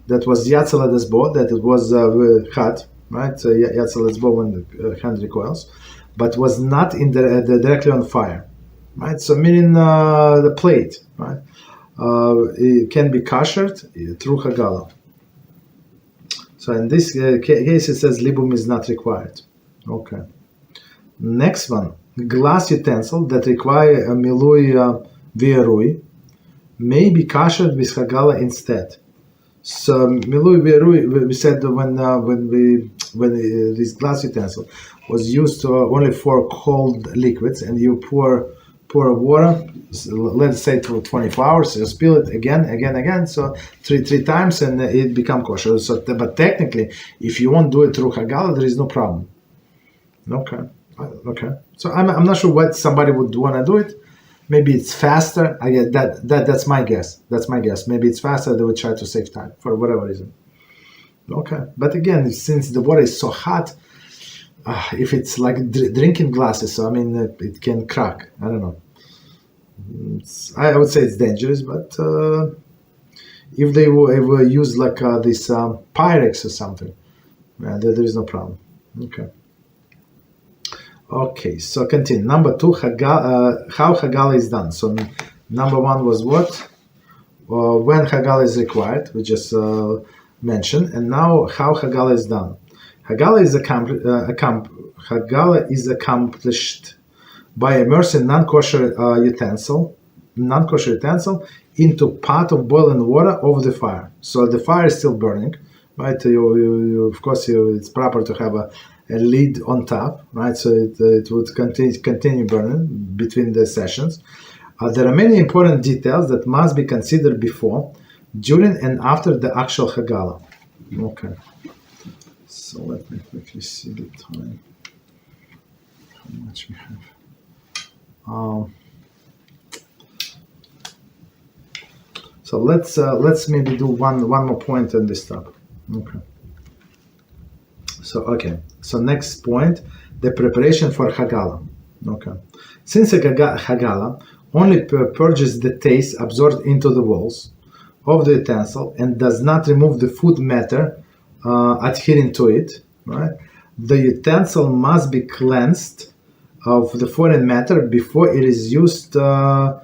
That was yetzer bo, that it was hot, right? So yetzer bo when the hand recoils, but was not in directly on fire, right? So meaning the plate, right? It can be koshered through Hagalah. So in this case, it says libum is not required. Okay. Next one, glass utensil that require a milui v'erui may be koshered with Hagalah instead. So milui v'erui, we said when this glass utensil was used only for cold liquids, and you pour water, let's say for 24 hours, you spill it again, so three times, and it become kosher. So, but technically, if you won't do it through Hagalah, there is no problem. Okay. So I'm not sure what somebody would want to do it. Maybe it's faster. I get that's my guess. Maybe it's faster. They would try to save time for whatever reason. Okay, but again, since the water is so hot, if it's like drinking glasses, so I mean it can crack. I don't know. I would say it's dangerous, but if they were use like this Pyrex or something, there is no problem. Okay, so continue. Number 2, how Hagalah is done. So number 1 was what? When Hagalah is required, we just mentioned, and now how Hagalah is done. Hagalah is accomplished by immersing non-kosher utensil into pot of boiling water over the fire. So the fire is still burning, right? Of course, it's proper to have a lid on top, right? So it would continue burning between the sessions. There are many important details that must be considered before, during, and after the actual Hagalah. Okay. So let me quickly see the time. How much we have? So let's maybe do one more point on this topic. Okay. So next point, the preparation for Hagalah. Okay. Since Hagalah only purges the taste absorbed into the walls of the utensil and does not remove the food matter adhering to it, right? The utensil must be cleansed of the foreign matter before it is used to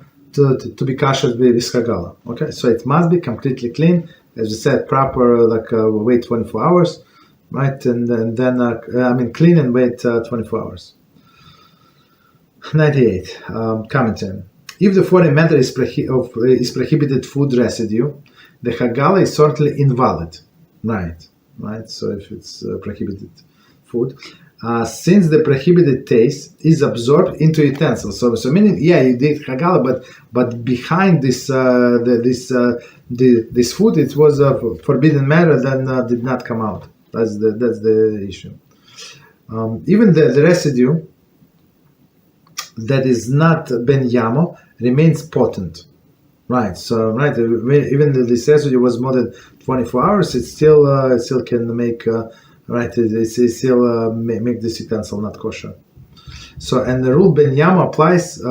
be kosher with Hagalah. Okay, so it must be completely clean, as we said, proper, wait 24 hours. Right, and then clean and wait 24 hours. 98. Commentary. If the foreign matter is prohibited food residue, the Hagalah is certainly invalid. Right. So if it's prohibited food, since the prohibited taste is absorbed into utensils. So meaning, you did Hagalah, but behind this this food, it was a forbidden matter that did not come out. That's the issue. Even the residue that is not ben yamo remains potent, right? So even this residue was more than 24 hours, it still can make it still make this utensil not kosher. So and the rule ben yamo applies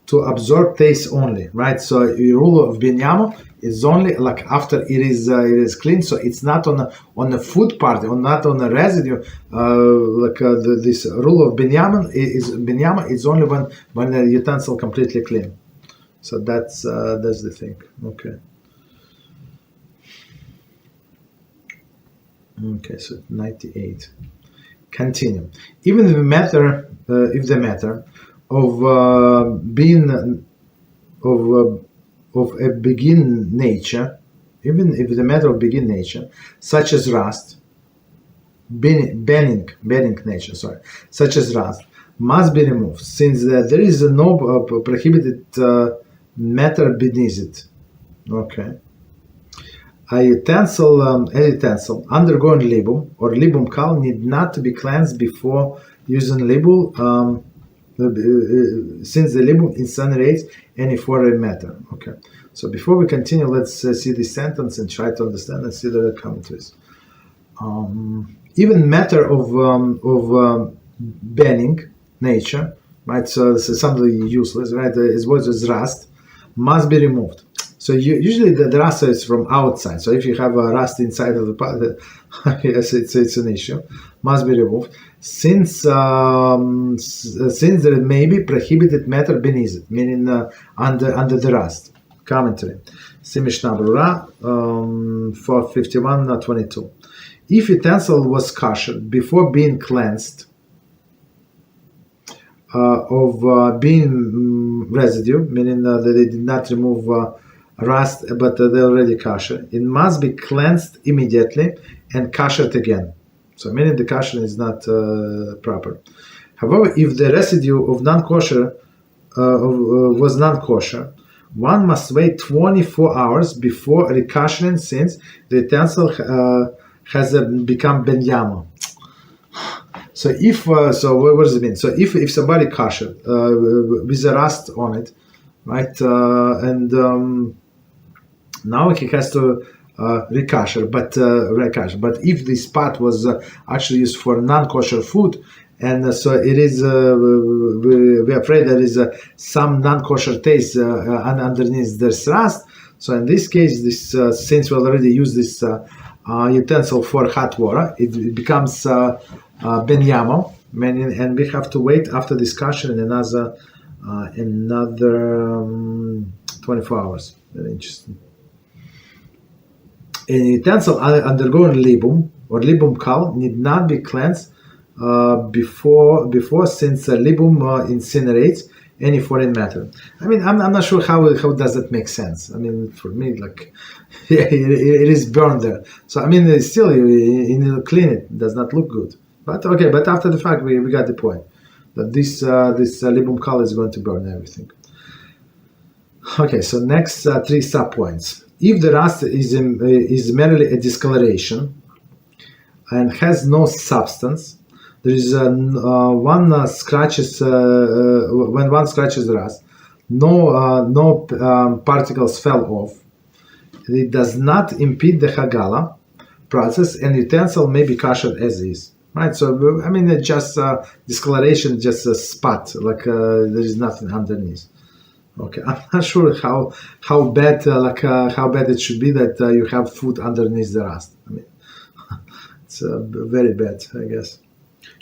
to absorb taste only, right? So the rule of ben yamo is only like after it is clean, so it's not on the food part, or not on the residue. This rule of ben yamo is only when the utensil completely clean. So that's the thing. Okay, so 98. Continue. Even if the matter of being of a begin nature, even if the matter of begin nature, such as rust, bending nature, such as rust, must be removed, since there is no prohibited matter beneath it. Okay. A utensil undergoing libum or libun kal need not to be cleansed before using libun since the libum incinerates any foreign matter. Okay. So before we continue, let's see this sentence and try to understand and see the commentaries. Even matter of banning nature, right? So this is something useless, right? As well as rust, must be removed. So usually the rust is from outside. So if you have a rust inside of the pot, yes, it's an issue. Must be removed since there may be prohibited matter beneath it, meaning under the rust. Commentary. See Mishnah Berurah 451:22. If utensil was kosher before being cleansed of being residue, meaning that they did not remove rust, but they're already kosher, it must be cleansed immediately and koshered again. So meaning the kosher is not proper. However, if the residue of non-kosher was non-kosher, one must wait 24 hours before re-koshering, since the utensil has become ben yama. So if so, what does it mean? So if somebody kosher with a rust on it, right, and now he has to re-kosher, but if the spot was actually used for non-kosher food, and so it is, we're afraid there is some non-kosher taste underneath this rust. So in this case, this since we already use this utensil for hot water, it becomes ben yamo, and we have to wait after discussion in another 24 hours. Very interesting. A utensil undergoing libum or libun kal need not be cleansed before since libum incinerates any foreign matter. I mean, I'm not sure how does that make sense. I mean, for me, like, yeah, it is burned there. So I mean, still, you clean it. It does not look good. But okay, but after the fact, we got the point that this libum kal is going to burn everything. Okay, so next 3 sub-points. If the rust is merely a discoloration and has no substance, there is one scratches when one scratches the rust, no particles fell off. It does not impede the Hagalah process, and utensil may be koshered as is. Right, so I mean, just discoloration, just a spot, like there is nothing underneath. Okay, I'm not sure how bad how bad it should be that you have food underneath the rust. I mean, it's very bad, I guess.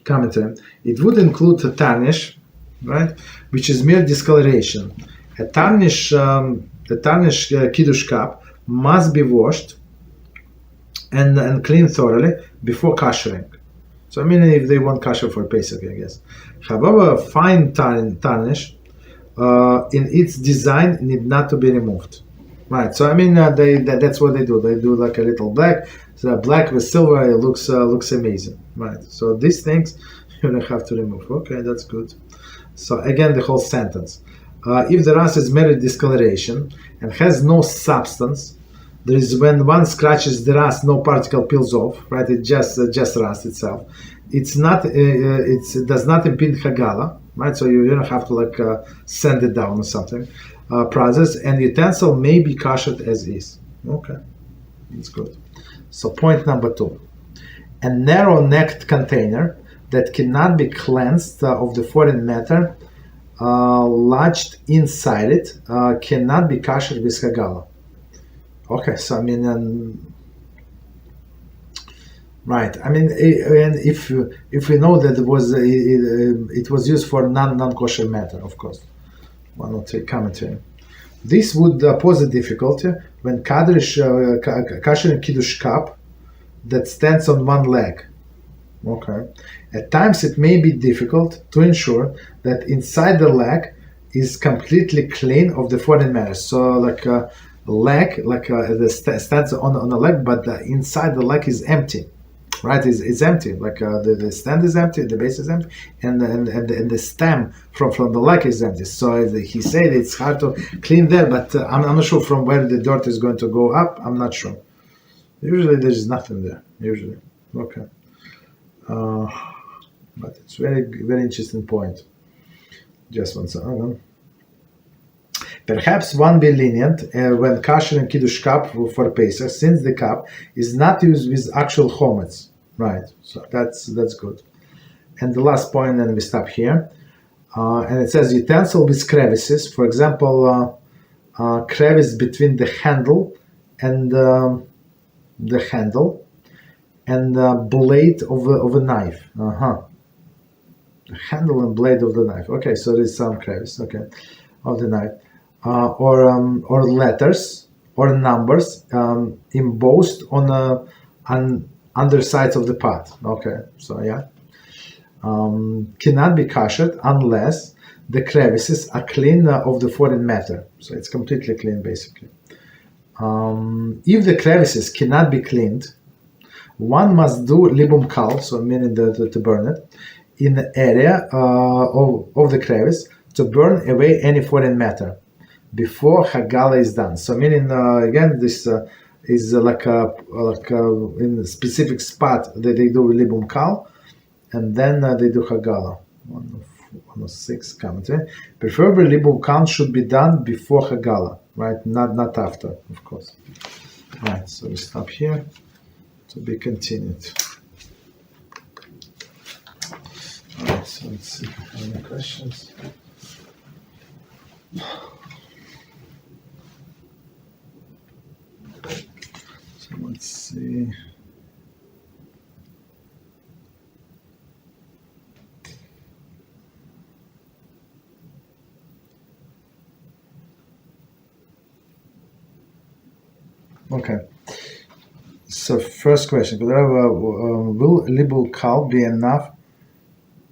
Commentary. It would include a tarnish, right, which is mere discoloration. A tarnish kiddush cup must be washed and cleaned thoroughly before koshering. So I mean, if they want kosher for Pesach, I guess. However, fine tarnish in its design need not to be removed. Right. So I mean, that's what they do. They do like a little black. So black with silver, it looks amazing. Right. So these things you don't have to remove. Okay, that's good. So again, the whole sentence. If the rust is merely discoloration and has no substance, there is when one scratches the rust, no particle peels off. Right. It just rust itself. It does not impede Hagalah. Right, so you don't have to sand it down or something. Process, and utensil may be koshered as is. Okay, that's good. So point number 2: a narrow-necked container that cannot be cleansed of the foreign matter lodged inside it cannot be koshered with Hagalah. Okay, so I mean. Right. I mean, and if we know that it was used for non-kosher matter, of course. 103 commentary. This would pose a difficulty when kashering kiddush cup that stands on one leg. Okay. At times, it may be difficult to ensure that inside the leg is completely clean of the foreign matter. So, leg, stands on a leg, but inside the leg is empty. Right, it's empty. The stand is empty, the base is empty, and the stem from the leg is empty. So he said it's hard to clean there, but I'm not sure from where the dirt is going to go up. I'm not sure. Usually there is nothing there. Usually, okay. But it's very very interesting point. Just one second. Perhaps one be lenient when kashering kiddush cup for Pesach, since the cup is not used with actual chometz. Right, so that's good. And the last point, and we stop here. And it says utensil with crevices. For example, crevice between the handle and blade of a knife. The handle and blade of the knife. Okay, so there is some crevice. Okay, of the knife, or letters or numbers embossed on undersides of the pot. Okay, so yeah. Cannot be koshered unless the crevices are clean of the foreign matter. So it's completely clean, basically. If the crevices cannot be cleaned, one must do Libun Kal, so meaning to burn it, in the area of the crevice to burn away any foreign matter before Hagalah is done. So meaning, again, this is like in a specific spot that they do Libun Kal, and then they do Hagalah. 106 commentary. Preferably, Libun Kal should be done before Hagalah, right? Not after, of course. Right. So we stop here. To be continued. All right. So let's see if we have any questions. So let's see. Okay. So first question: will Libun Kal be enough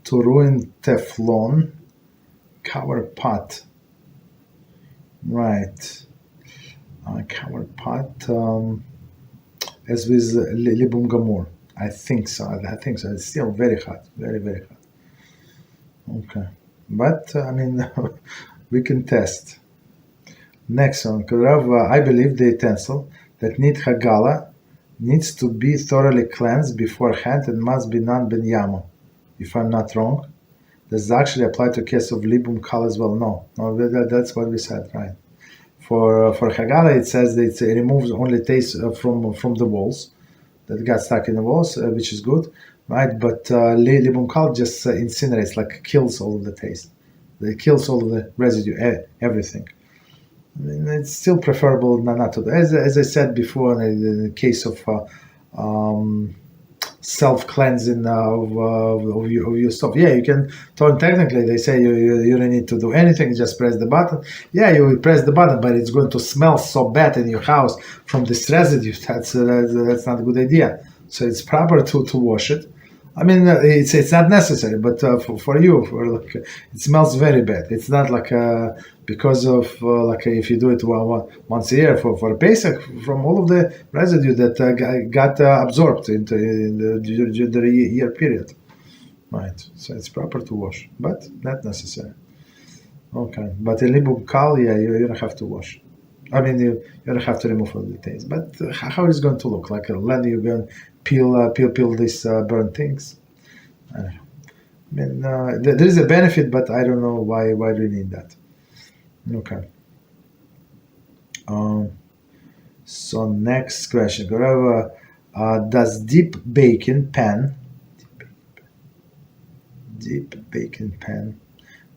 to ruin Teflon cover pot? Right. Cover pot, as with Libun Gamur. I think so. It's still very hot, very, very hot. Okay, but I mean, we can test. Next one, I believe the utensil that need Hagalah needs to be thoroughly cleansed beforehand and must be non-ben yama. If I'm not wrong, does it actually apply to case of Libun Kal as well? No, that's what we said, right? For Hagalah, it says that it removes only taste from the walls that got stuck in the walls, which is good, right? But Libun Kal just incinerates, like kills all of the taste. It kills all of the residue, everything. I mean, it's still preferable not to. As I said before, in the case of self-cleansing of your stuff, yeah, you can. Technically, they say you don't need to do anything; just press the button. Yeah, you will press the button, but it's going to smell so bad in your house from this residue. That's not a good idea. So it's proper to wash it. I mean, it's not necessary, but for you, it smells very bad. It's not like because of if you do it once a year for a Pesach, from all of the residue that got absorbed in the year period, right? So it's proper to wash, but not necessary. Okay, but in Libun Kal, yeah, you don't have to wash. I mean, you don't have to remove all the things. But how is it going to look? Like a Lerner, you're going to peel these burnt things. I don't know. I mean, there is a benefit, but I don't know why do you need that. Okay. So next question. Does deep baking pan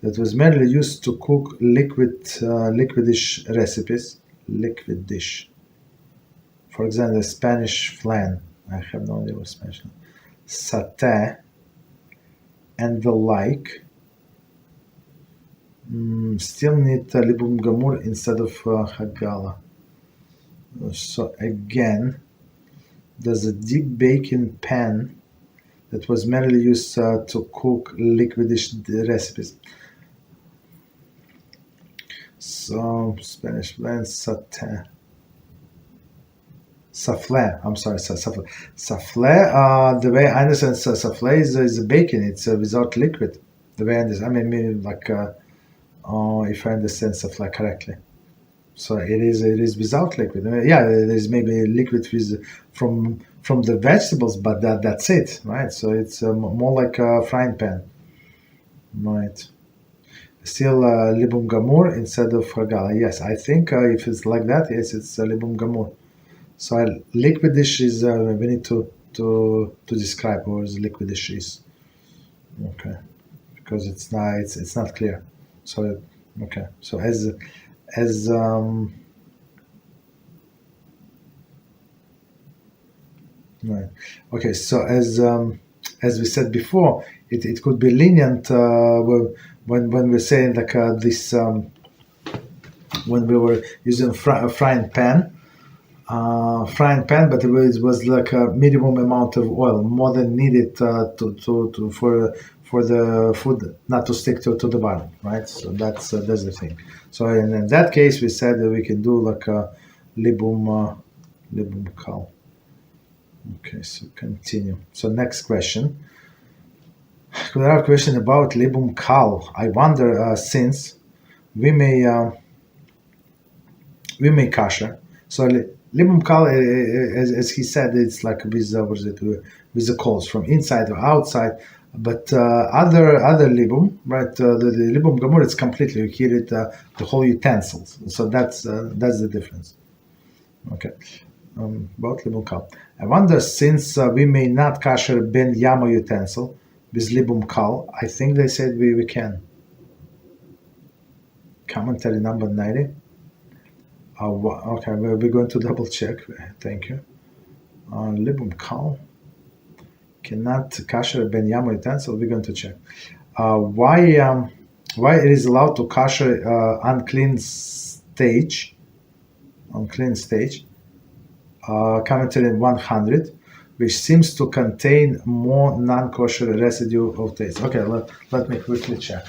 that was mainly used to cook liquidish recipes, liquid dish. For example, Spanish flan. I have no idea what Spanish flan. Satay and the like. Still need Libun Gamur instead of Hagalah. So again, there's a deep baking pan that was mainly used to cook liquidish recipes. So Spanish flan, satay. Souffle, I'm sorry, souffle. Souffle, the way I understand souffle is a baking. It's without liquid. The way I understand, I mean if I understand souffle correctly. So it is without liquid. Yeah, there's maybe liquid from the vegetables, but that's it, right? So it's more like a frying pan, right? Still Libun Gamur instead of Hagalah. Yes, I think if it's like that, yes, it's Libun Gamur. So liquid dish is we need to describe what is liquid dish is. Okay, because it's not clear. So okay, so as right. Okay, so as we said before, it could be lenient when we're saying like this when we were using a frying pan, but it was like a minimum amount of oil, more than needed for the food not to stick to the bottom, right? So that's the thing. So in that case, we said that we can do like a libum kal. Okay, so continue. So next question. We have a question about Libun Kal. I wonder since we may Kosher. So Libun Kal, as he said, it's like with with the coals from inside or outside. But other libum, right? The libum gamur, it's completely you heat it the whole utensils. So that's the difference. Okay. About Libun Kal. I wonder since we may not kosher ben yama utensil with Libun Kal, I think they said we can. Commentary number 90. Okay, we're going to double check. Thank you. Libun Kal cannot kosher ben yama utensil. We're going to check. Why it is allowed to kosher unclean stage? Commentary 100, which seems to contain more non-kosher residue of taste. Okay, let me quickly check.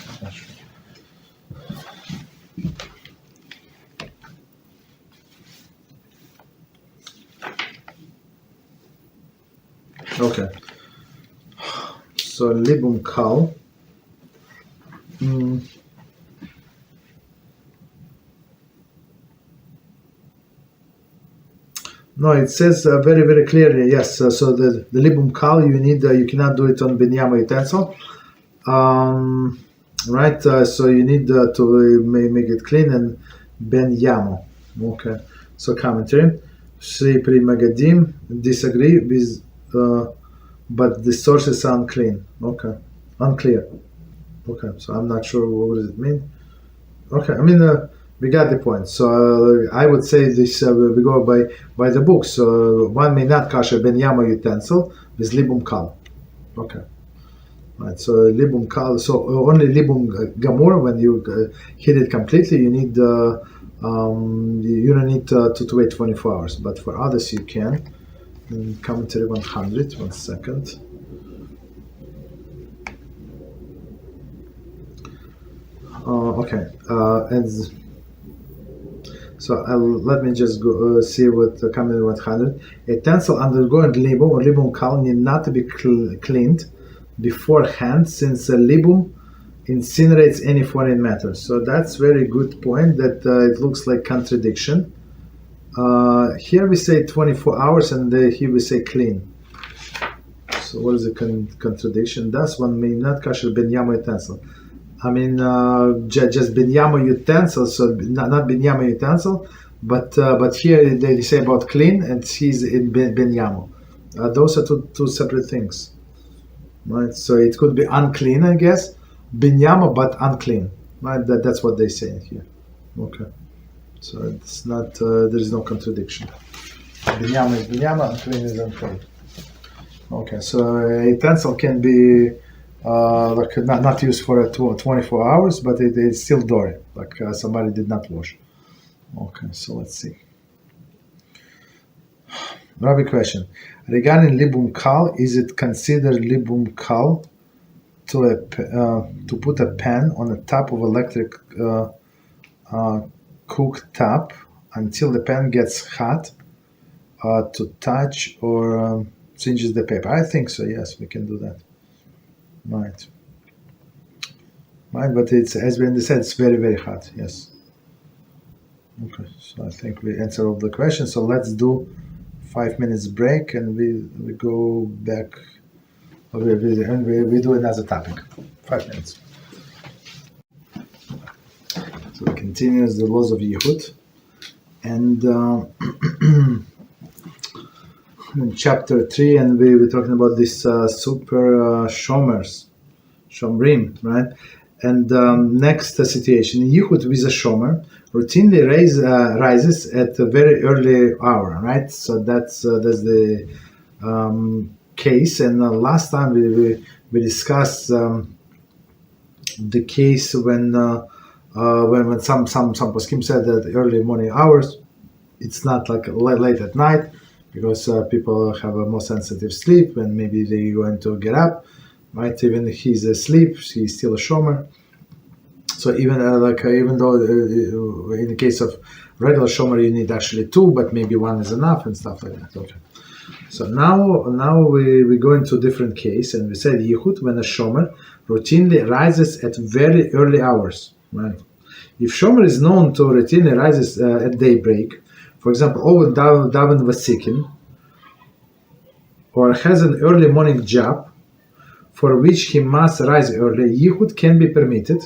Okay, so Libun Kal. No, it says very, very clearly, yes. So the Libun Kal, you cannot do it on ben yama utensil, right? So you need to make it clean and ben yama. Okay. So commentary, Sri Pri Magadim disagree with, but the sources are unclean. Okay, unclear. Okay, so I'm not sure what does it mean. Okay, I mean. We got the point. So I would say this. We go by the book. So one may not kosher ben yama utensil with Libun Kal. Okay, right. So Libun Kal. So only Libun Gamur when you heat it completely. You need you don't need to wait 24 hours. But for others you can. In commentary 100. 1 second. Okay. And. So let me just go see what the comment 100. A utensil undergoing libum or libum kal need not to be cleaned beforehand, since a libum incinerates any foreign matter. So that's very good point. That it looks like contradiction. Here we say 24 hours, and here we say clean. So what is the contradiction? Thus, one may not kosher ben yama utensil. I mean, just ben yama utensil, so not ben yama utensil, but here they say about clean, and he's in ben yama. Those are two separate things, right? So it could be unclean, I guess, ben yama, but unclean, right? That's what they say here. Okay, so it's not there is no contradiction. Ben yama is ben yama, unclean is unclean. Okay, so a utensil can be. Like not used for 24 hours, but it is still dirty, like somebody did not wash. Okay, so let's see. Rabbi question. Regarding Libun Kal, is it considered Libun Kal to put a pan on the top of electric cooktop until the pan gets hot to touch or singes the paper? I think so, yes, we can do that. Right, but it's, as we said, it's very, very hot. Yes. Okay, so I think we answered all the questions. So let's do 5 minutes break, and we go back. We do another topic. 5 minutes. So it continues the laws of Yichud. And in chapter 3, and we were talking about this super shomrim, right? And next situation, Yichud with a shomer routinely rises at a very early hour, right? So that's the case. And last time we discussed the case when some poskim said that early morning hours, it's not like late at night, because people have a more sensitive sleep and maybe they're going to get up, right? Even if he's asleep, he's still a shomer. So even though in the case of regular shomer you need actually two, but maybe one is enough and stuff like that. Okay. So now we go into a different case, and we said Yichud when a shomer routinely rises at very early hours, right? If shomer is known to routinely rises at daybreak, for example, over daven vasikin, or has an early morning job for which he must rise early, Yichud can be permitted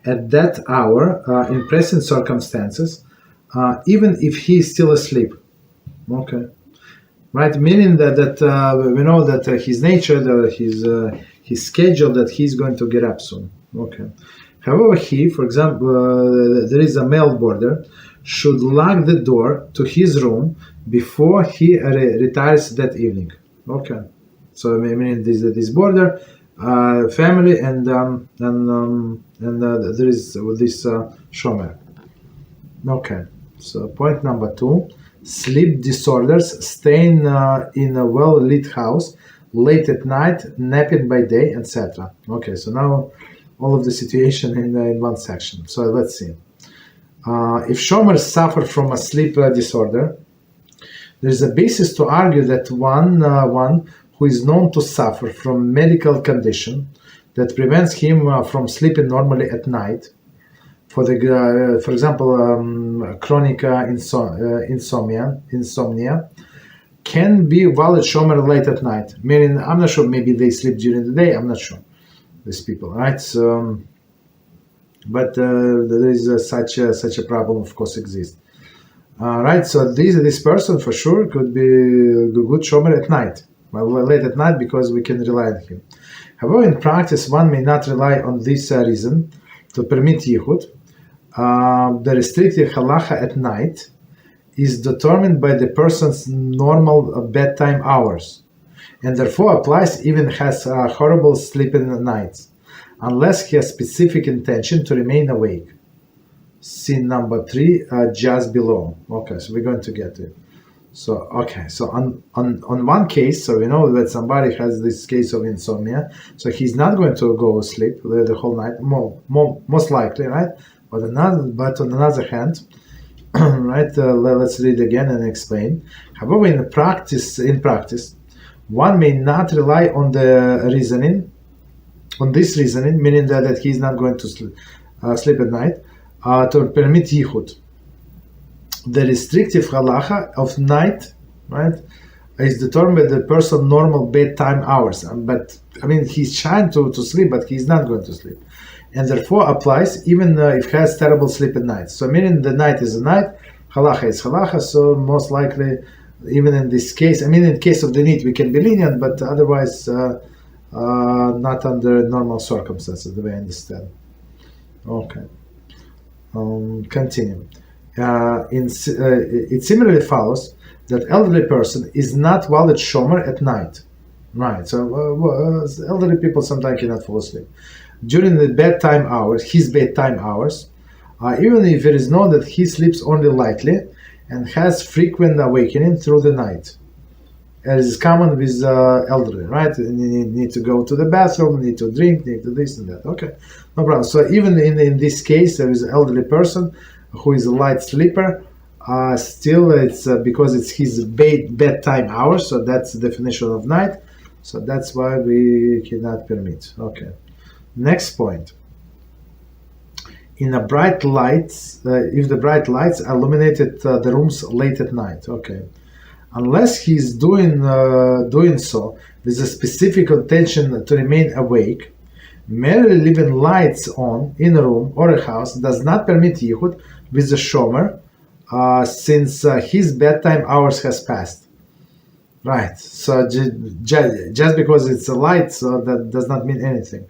at that hour in present circumstances, even if he is still asleep. Okay, right? Meaning that we know that his nature, his schedule, that he's going to get up soon. Okay. However, for example, there is a male boarder, should lock the door to his room before he retires that evening. Okay, so I mean this boarder family, and there is this shomer. Okay, so point number 2: sleep disorders, staying in a well-lit house late at night, napping by day, etc. Okay, so now all of the situation in one section. So let's see. If shomers suffer from a sleep disorder, there is a basis to argue that one who is known to suffer from medical condition that prevents him from sleeping normally at night, for example, chronic insomnia, can be valid shomer late at night. Meaning, I'm not sure, maybe they sleep during the day, I'm not sure, these people, right? So, but there is such a problem, of course, exists. Right, so this person for sure could be a good shomer at night, well, late at night, because we can rely on him. However, in practice, one may not rely on this reason to permit Yichud. The restricted halacha at night is determined by the person's normal bedtime hours, and therefore applies even has horrible sleeping nights, unless he has specific intention to remain awake. See number 3 just below. Okay, so we're going to get to it. So okay, so on one case, so we know that somebody has this case of insomnia, so he's not going to go to sleep the whole night, most likely, right? But on the other hand, right? Let's read again and explain. However, in practice, one may not rely on this reasoning, meaning that he's not going to sleep at night, to permit Yichud. The restrictive halacha of night, right, is determined by the person's normal bedtime hours. But I mean, he's trying to sleep, but he's not going to sleep, and therefore applies even if he has terrible sleep at night. So meaning the night is a night, halacha is halacha. So most likely, even in this case, I mean, in case of the need, we can be lenient, but otherwise, not under normal circumstances, the way I understand. Okay. Continue. It similarly follows that elderly person is not valid shomer at night, right? So elderly people sometimes cannot fall asleep during the bedtime hours, his bedtime hours, even if it is known that he sleeps only lightly and has frequent awakening through the night, as is common with elderly, right? You need to go to the bathroom, need to drink, need to this and that. Okay, no problem. So even in this case, there is an elderly person who is a light sleeper. Still, it's because it's his bedtime hours, so that's the definition of night. So that's why we cannot permit. Okay, next point. In a bright lights, if the bright lights illuminated the rooms late at night. Okay. Unless he's doing so with a specific intention to remain awake, Merely leaving lights on in a room or a house does not permit Yichud with the shomer, since his bedtime hours has passed. Right. So just because it's a light, so that does not mean anything.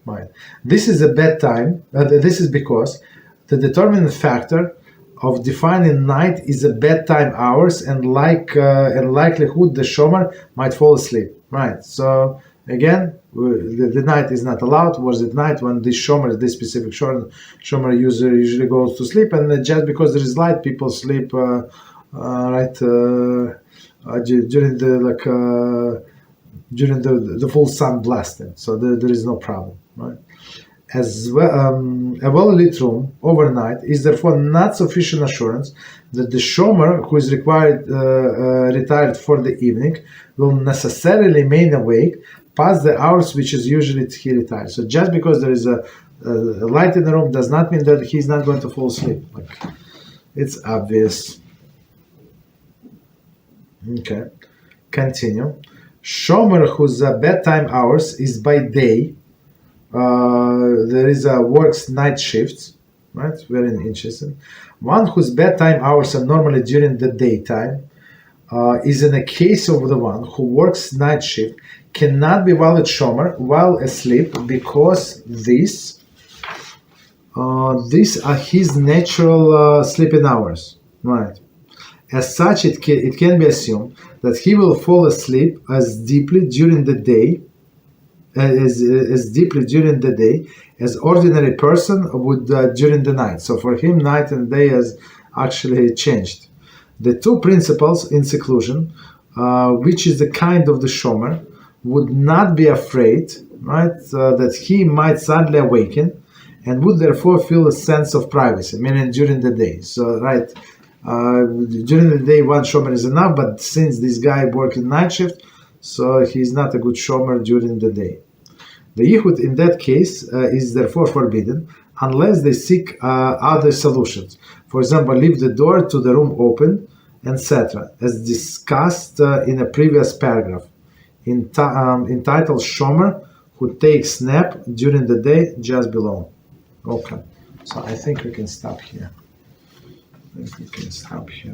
Right. This is a bedtime. This is because the determining factor of defining night is a bedtime hours and likelihood the shomer might fall asleep. Right. So again, the night is not allowed. Was it night when this specific shomer usually goes to sleep, and just because there is light, people sleep. Right. During the full sun blasting, so there is no problem, right? As well, a well-lit room overnight is therefore not sufficient assurance that the shomer who is retired for the evening will necessarily remain awake past the hours which is usually he retires. So just because there is a light in the room does not mean that he's not going to fall asleep. Like, it's obvious. Okay, continue. Shomer whose bedtime hours is by day, there is works night shifts, right? Very interesting. One whose bedtime hours are normally during the daytime is in a case of the one who works night shift cannot be valid shomer while asleep because these are his natural sleeping hours, right? As such, it can be assumed that he will fall asleep as deeply during the day as ordinary person would during the night. So for him, night and day has actually changed. The two principles in seclusion, which is the kind of the shomer, would not be afraid, right, that he might suddenly awaken, and would therefore feel a sense of privacy, meaning during the day. So, right. During the day, one shomer is enough, but since this guy working night shift, so he's not a good shomer during the day. The Yichud in that case is therefore forbidden unless they seek other solutions. For example, leave the door to the room open, etc., as discussed in a previous paragraph, entitled Shomer who takes nap during the day, just below. Okay, so I think we can stop here.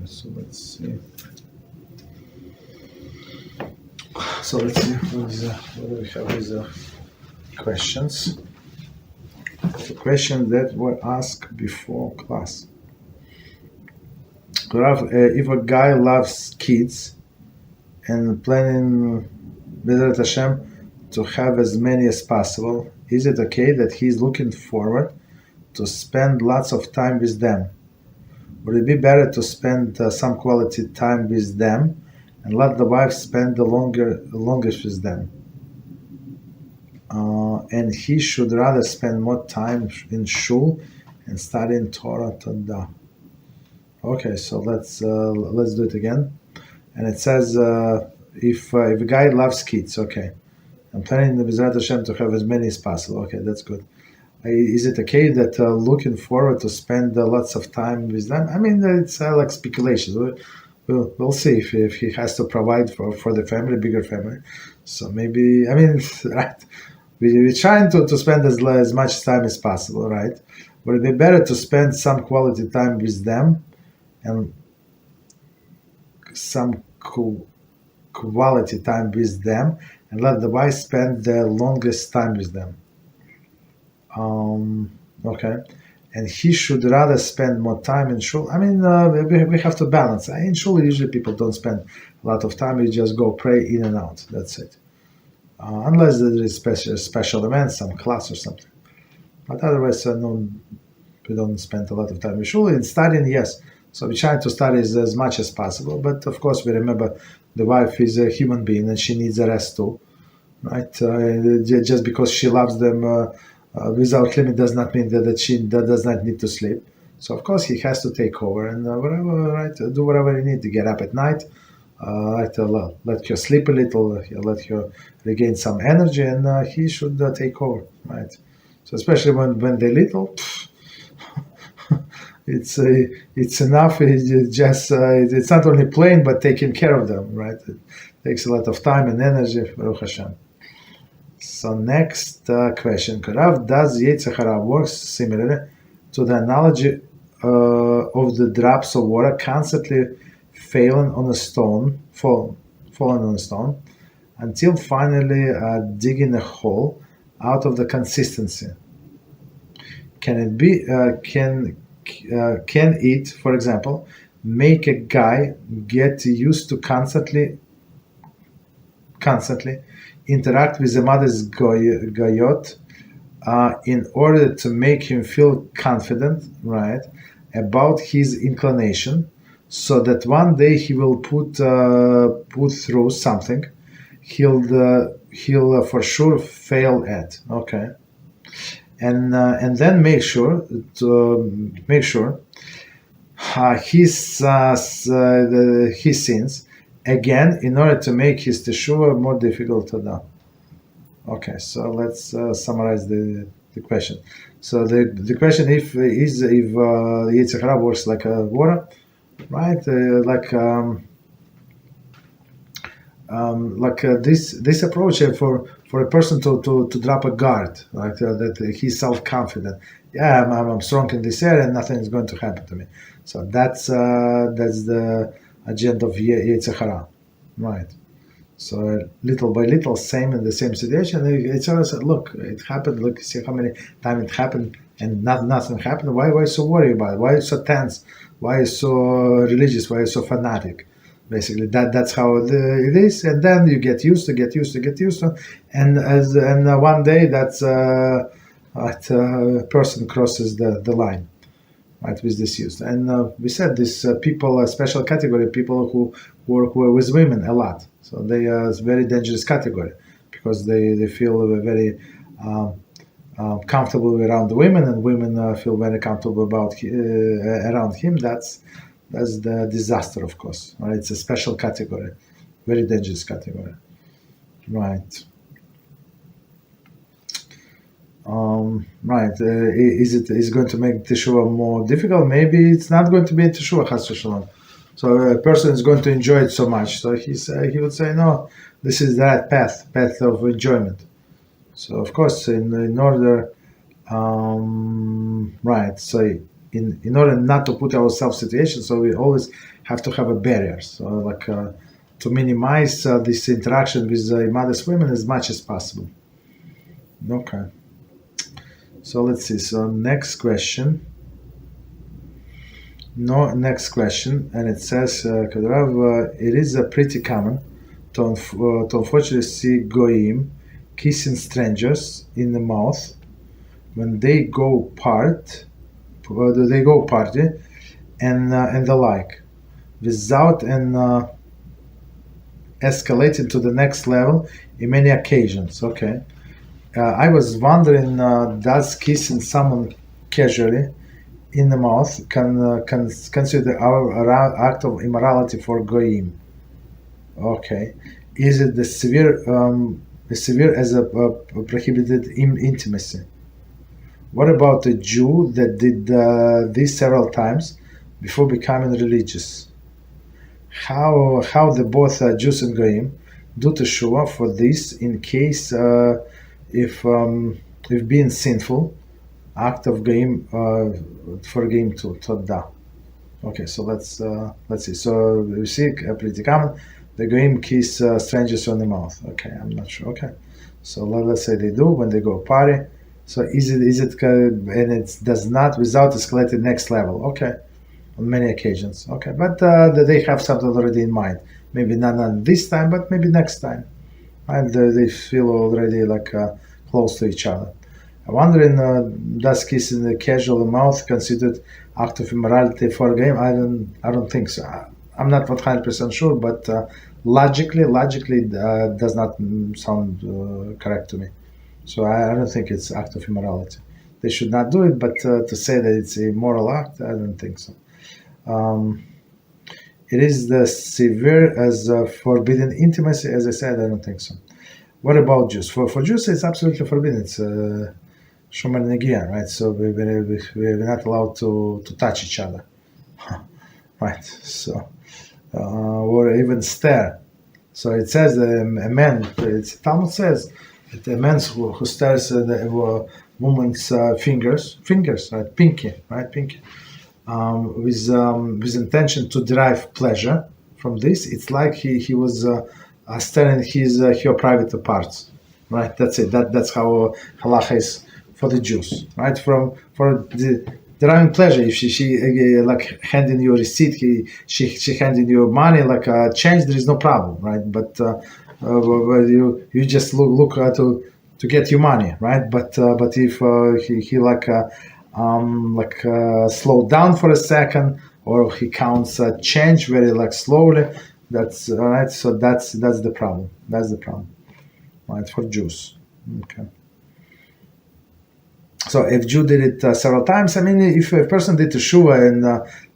So let's see. So let's see what do we have with questions. The questions that were asked before class. If a guy loves kids and planning Beezrat HaShem to have as many as possible, is it okay that he's looking forward to spend lots of time with them? Would it be better to spend some quality time with them and let the wife spend the longest with them? And he should rather spend more time in shul and studying Torah. Okay, so let's do it again. And it says if a guy loves kids, okay, I'm planning the Beezrat HaShem to have as many as possible. Okay, that's good. Is it okay that looking forward to spend lots of time with them? I mean, it's like speculation. We'll see if he has to provide for the family, bigger family. So maybe, I mean, right? We're trying to spend as much time as possible, right? Would it be better to spend some quality time with them and some quality time with them and let the wife spend the longest time with them? Okay, and he should rather spend more time in shul. I mean, we have to balance. In shul, usually people don't spend a lot of time. You just go pray in and out. That's it. Unless there is special events, some class or something. But otherwise, no, we don't spend a lot of time in shul. In studying, yes. So we try to study as much as possible. But of course, we remember the wife is a human being and she needs a rest too, right? Just because she loves them. Without limit does not mean that she does not need to sleep. So of course he has to take over and whatever, right? Do whatever you need to get up at night. Let her sleep a little. Let her regain some energy, and he should take over, right? So especially when they're little, it's enough. It's not only playing but taking care of them, right? It takes a lot of time and energy. Baruch Hashem. So next question, Rav, does yetzer hara works similarly to the analogy of the drops of water constantly falling on a stone, falling on a stone, until finally digging a hole out of the consistency? Can it be? Can it, for example, make a guy get used to constantly interact with the mother's goyot in order to make him feel confident, right, about his inclination, so that one day he will put through something he'll for sure fail at. Okay, and then make sure his sins again in order to make his teshuva more difficult to do. Okay, so let's summarize the question. So the question if yetzer hara works like a water, right? This approach for a person to drop a guard, like that he's self-confident. Yeah, I'm strong in this area, and nothing is going to happen to me. So that's the agenda of yetzer hara, right? So little by little, same in the same situation. It's always said, look, it happened. Look, see how many times it happened and nothing happened. Why so worried about it? Why are you so tense? Why are you so religious? Why are you so fanatic? Basically, that's how it is. And then you get used to, and one day that person crosses the line, right, with this use. And we said this people, a special category, people who work with women a lot. So they are a very dangerous category because they feel very comfortable around the women, and women feel very comfortable about around him. That's the disaster, of course. Right? It's a special category, very dangerous category. Right. Right. Is it going to make teshuva more difficult? Maybe it's not going to be teshuva, chas v'shalom. So a person is going to enjoy it so much. So he would say, no, this is that path of enjoyment. So of course, in order, right. So in order not to put ourselves in situations, so we always have to have a barrier. So like to minimize this interaction with immodest women as much as possible. Okay. So let's see. So next question. Next question, and it says, it is pretty common to unfortunately see goyim kissing strangers in the mouth when they go party, and the like, without escalating to the next level in many occasions. Okay. I was wondering, does kissing someone casually in the mouth can consider our act of immorality for goyim? Okay, is it as severe as a prohibited intimacy? What about a Jew that did this several times before becoming religious? How the both Jews and goyim do teshuva for this in case if being sinful act of goyim for goyim to da. Okay, so let's see. So we see pretty common. The goyim kiss strangers on the mouth. Okay, I'm not sure. Okay, so let's say they do when they go party. So is it and it does not without escalating next level? Okay, on many occasions. Okay, but they have something already in mind. Maybe not this time, but maybe next time, and they feel already like close to each other. I'm wondering, does kissing the casual mouth considered act of immorality for a game? I don't think so. I'm not 100% sure, but logically, does not sound correct to me. So I don't think it's act of immorality. They should not do it, but to say that it's a moral act, I don't think so. It is the severe as forbidden intimacy, as I said, I don't think so. What about Jews? For Jews, it's absolutely forbidden. It's Shomer Negia, right? So we're not allowed to touch each other, right? So or even stare. So it says a man. Talmud says at a man who stares at a woman's fingers, right, pinky, with intention to derive pleasure from this. It's like he was staring her private parts, right? That's it. That's how Halachah is for the Jews, right? For the deriving pleasure. If she like handing you a receipt, she handing you money like change, there is no problem, right? But you just look to get your money, right? But if he slow down for a second, or he counts change very like slowly, that's all right. So that's the problem. That's the problem, right, for Jews. Okay. So if Jew did it several times, I mean, if a person did teshuvah and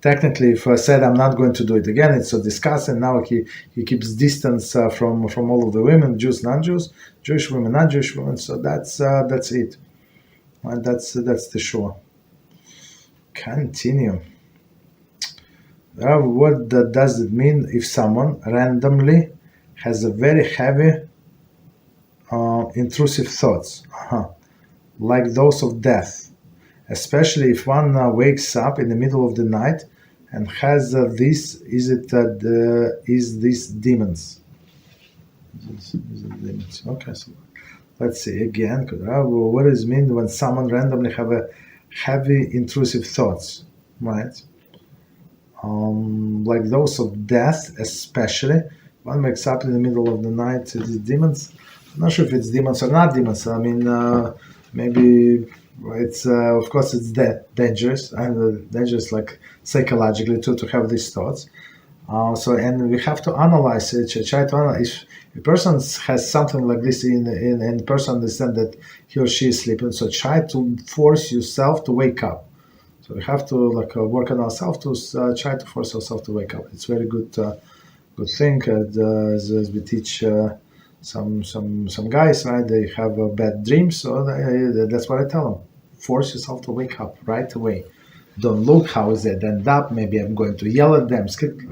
technically if said I'm not going to do it again, it's so disgusting. Now he keeps distance from all of the women, Jews, non-Jews, Jewish women, non-Jewish women. So that's it. Right? That's teshuvah. Continue. What does it mean if someone randomly has a very heavy intrusive thoughts? Like those of death, especially if one wakes up in the middle of the night and has this. Is these demons? Is it demons? Okay, so let's see again. What does it mean when someone randomly have a heavy intrusive thoughts, right? Like those of death, especially one wakes up in the middle of the night. Is it demons? I'm not sure if it's demons or not demons. I mean. Maybe it's of course it's dangerous and dangerous like psychologically to have these thoughts. So and we have to analyze it. Try to analyze if a person has something like this in the person understand that he or she is sleeping. So try to force yourself to wake up. So we have to work on ourselves to try to force ourselves to wake up. It's very good thing as we teach. Some guys, right? They have bad dreams, so that's what I tell them. Force yourself to wake up right away. Don't look how is it end up. Maybe I'm going to yell at them.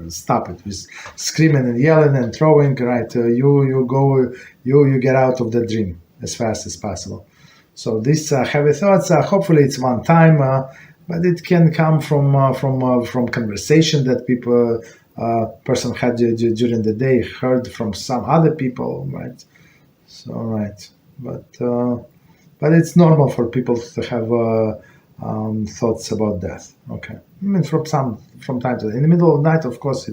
Stop it with screaming and yelling and throwing. Right? You get out of the dream as fast as possible. So these heavy thoughts, hopefully it's one time, but it can come from conversation that people. Person had during the day, heard from some other people, right? So right, but it's normal for people to have thoughts about death. Okay, I mean from time to time. In the middle of the night, of course,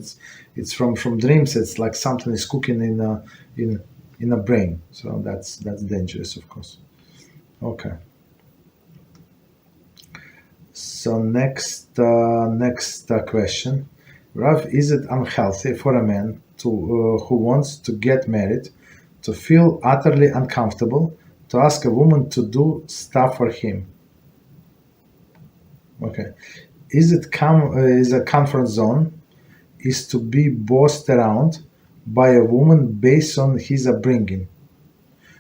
it's from dreams. It's like something is cooking in a brain. So that's dangerous, of course. Okay. So next question. Rav, is it unhealthy for a man who wants to get married to feel utterly uncomfortable to ask a woman to do stuff for him? Okay. Is a comfort zone is to be bossed around by a woman based on his upbringing?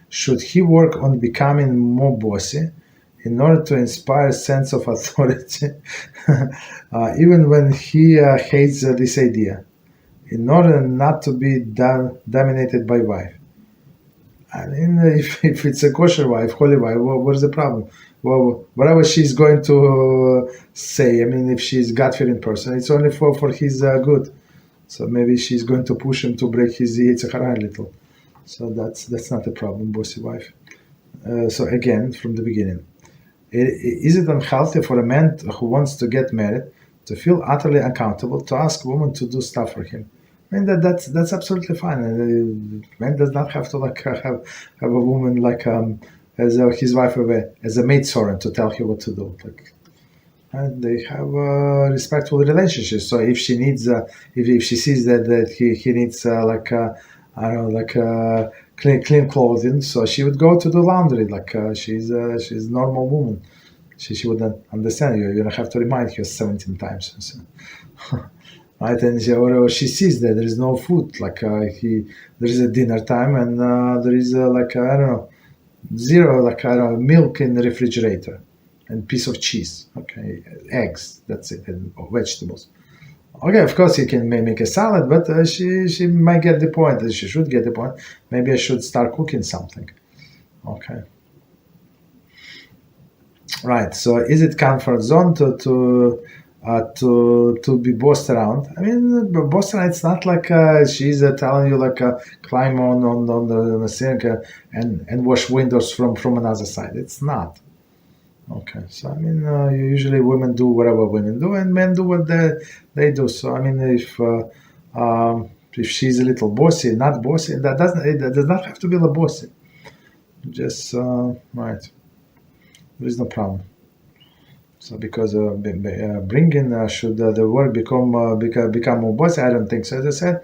Should he work on becoming more bossy in order to inspire a sense of authority, even when he hates this idea, in order not to be dominated by wife? I mean, if it's a kosher wife, holy wife, what's the problem? Well, whatever she's going to say, I mean, if she's God-fearing person, it's only for his good. So maybe she's going to push him to break his yetzer hara a little. So that's not a problem, bossy wife. So again, from the beginning. Is it unhealthy for a man who wants to get married to feel utterly uncomfortable to ask a woman to do stuff for him? I mean that's absolutely fine. Man does not have to have a woman as his wife as a maidservant to tell him what to do. And they have respectful relationships. So if she needs, if she sees that he needs clean clothing, so she would go to the laundry. She's a normal woman. She wouldn't understand you. You don't have to remind her 17 times. So, right, and or she sees that there is no food. There is a dinner time, and there is zero milk in the refrigerator, and piece of cheese. Okay, eggs. That's it, and vegetables. Okay, of course you can make a salad, but she might get the point. She should get the point. Maybe I should start cooking something. Okay. Right. So is it comfort zone to be bossed around? I mean, bossed around. It's not like she's telling you like climb on the sink and wash windows from another side. It's not. Okay. So I mean, usually women do whatever women do, and men do what they do. So I mean, if she's a little bossy, not bossy, it does not have to be a bossy. Just right. There is no problem. So because bringing should the word become more bossy? I don't think so. As I said,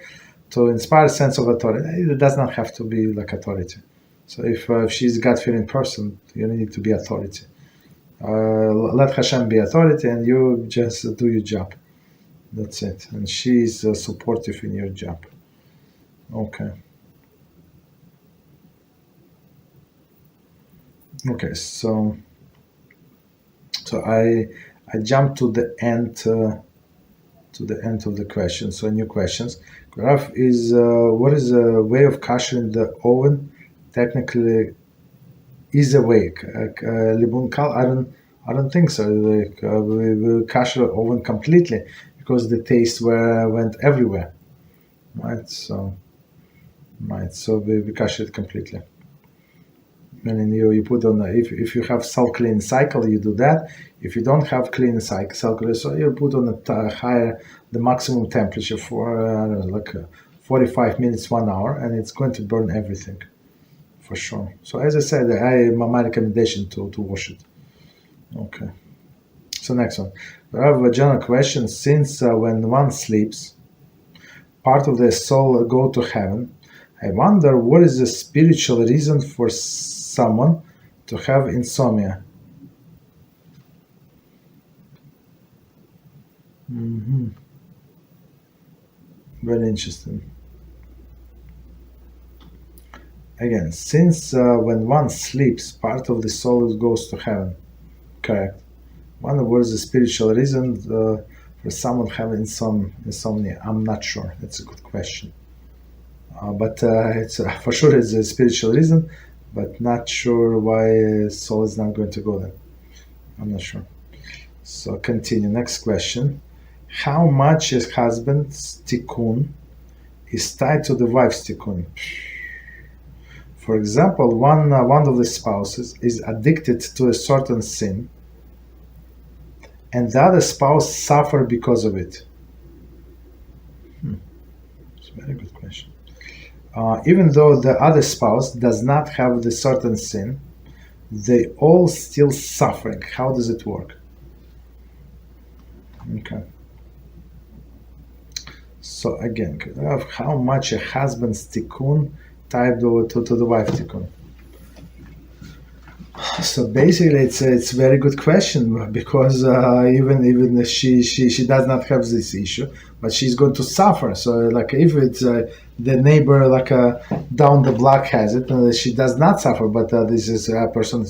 to inspire a sense of authority, it does not have to be like authority. So if she's a God-fearing person, you need to be authority. Let HaShem be authority, and you just do your job. That's it. And she's supportive in your job. Okay. Okay. So I jumped to the end of the question. So new questions. Graph is what is a way of kashering the oven? Technically, is a way. Libun Kal, I don't think so. Like we kasher the oven completely because the taste went everywhere. Right. So we kasher it completely. And then you put on if you have self-clean cycle, you do that. If you don't have clean cycle, so you put on the maximum temperature for 45 minutes, 1 hour, and it's going to burn everything, for sure. So as I said, my recommendation to wash it. Okay. So next one, we have a general question. Since when one sleeps, part of the soul go to heaven. I wonder what is the spiritual reason for someone to have insomnia. Very interesting. Again, since when one sleeps, part of the soul goes to heaven. Correct. Wonder what is the spiritual reason for someone having insomnia. I'm not sure. That's a good question. But it's for sure it's a spiritual reason, but not sure why soul is not going to go there. I'm not sure. So continue. Next question. How much a husband's tikkun is tied to the wife's tikkun? For example, one of the spouses is addicted to a certain sin, and the other spouse suffers because of it. It's a very good question. Even though the other spouse does not have the certain sin, they all still suffering. How does it work? Okay. So again, how much a husband's tikkun tied to the wife's tikkun? So basically, it's a very good question because even if she does not have this issue, but she's going to suffer. So like if it's the neighbor down the block has it, she does not suffer. But this is a person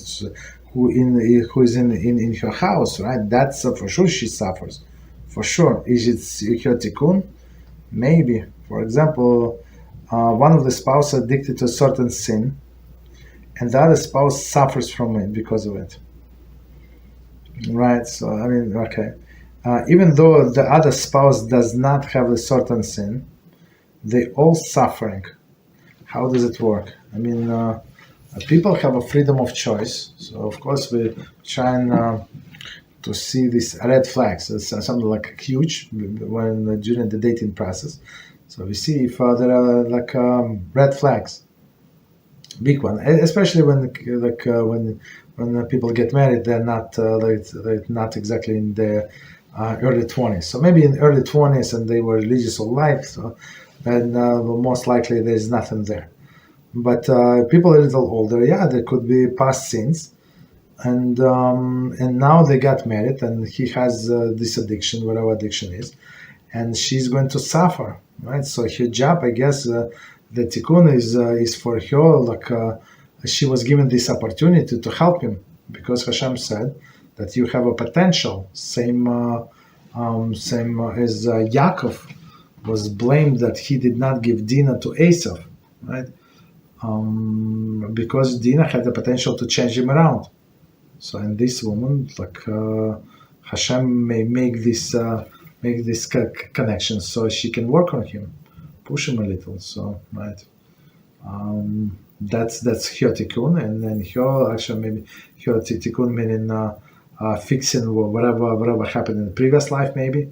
who is in her house, right? That's for sure she suffers, for sure. Is it her tikkun? Maybe. For example, one of the spouses addicted to a certain sin, and the other spouse suffers from it because of it. Right, so I mean, okay. Even though the other spouse does not have a certain sin, they all suffering. How does it work? I mean, people have a freedom of choice, so of course we try to see these red flags. It's something like huge when during the dating process. So we see if there are red flags. Big one, especially when people get married, they're not exactly in their early 20s. So maybe in early 20s and they were religious all life, so then most likely there's nothing there. But people a little older, yeah, there could be past sins, and now they got married, and he has this addiction, whatever addiction is, and she's going to suffer, right? So her job, I guess. The tikkun is for her, she was given this opportunity to help him, because HaShem said that you have a potential. Same as Yaakov was blamed that he did not give dinner to Esau, right? because Dina had the potential to change him around. So, and this woman, like HaShem may make this connection, so she can work on him, push him a little. So, right, that's her tikkun, and then her actually maybe her tikkun meaning fixing whatever happened in the previous life. Maybe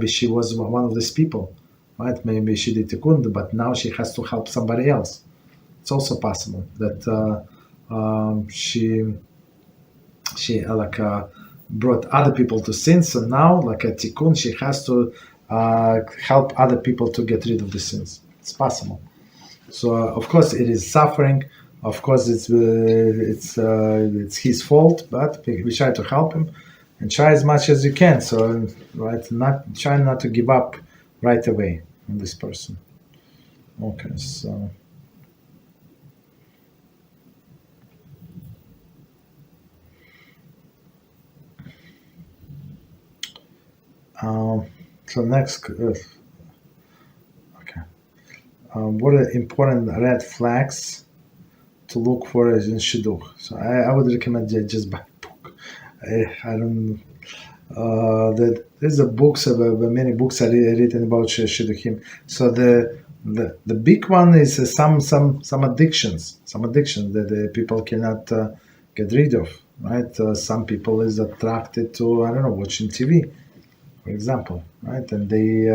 she was one of these people, right? Maybe she did tikkun, but now she has to help somebody else. It's also possible that she brought other people to sin. So now, like a tikkun, she has to help other people to get rid of the sins. It's possible. So of course it is suffering. Of course it's his fault, but we try to help him and try as much as you can. So right, try not to give up right away on this person. Okay, so. So next, okay. What are important red flags to look for as in shidduch? So I would recommend just buy a book. I don't. There's a books many books are written about shidduchim. So the big one is some addictions, that the people cannot get rid of. Right? Some people is attracted to watching TV. For example, right, and they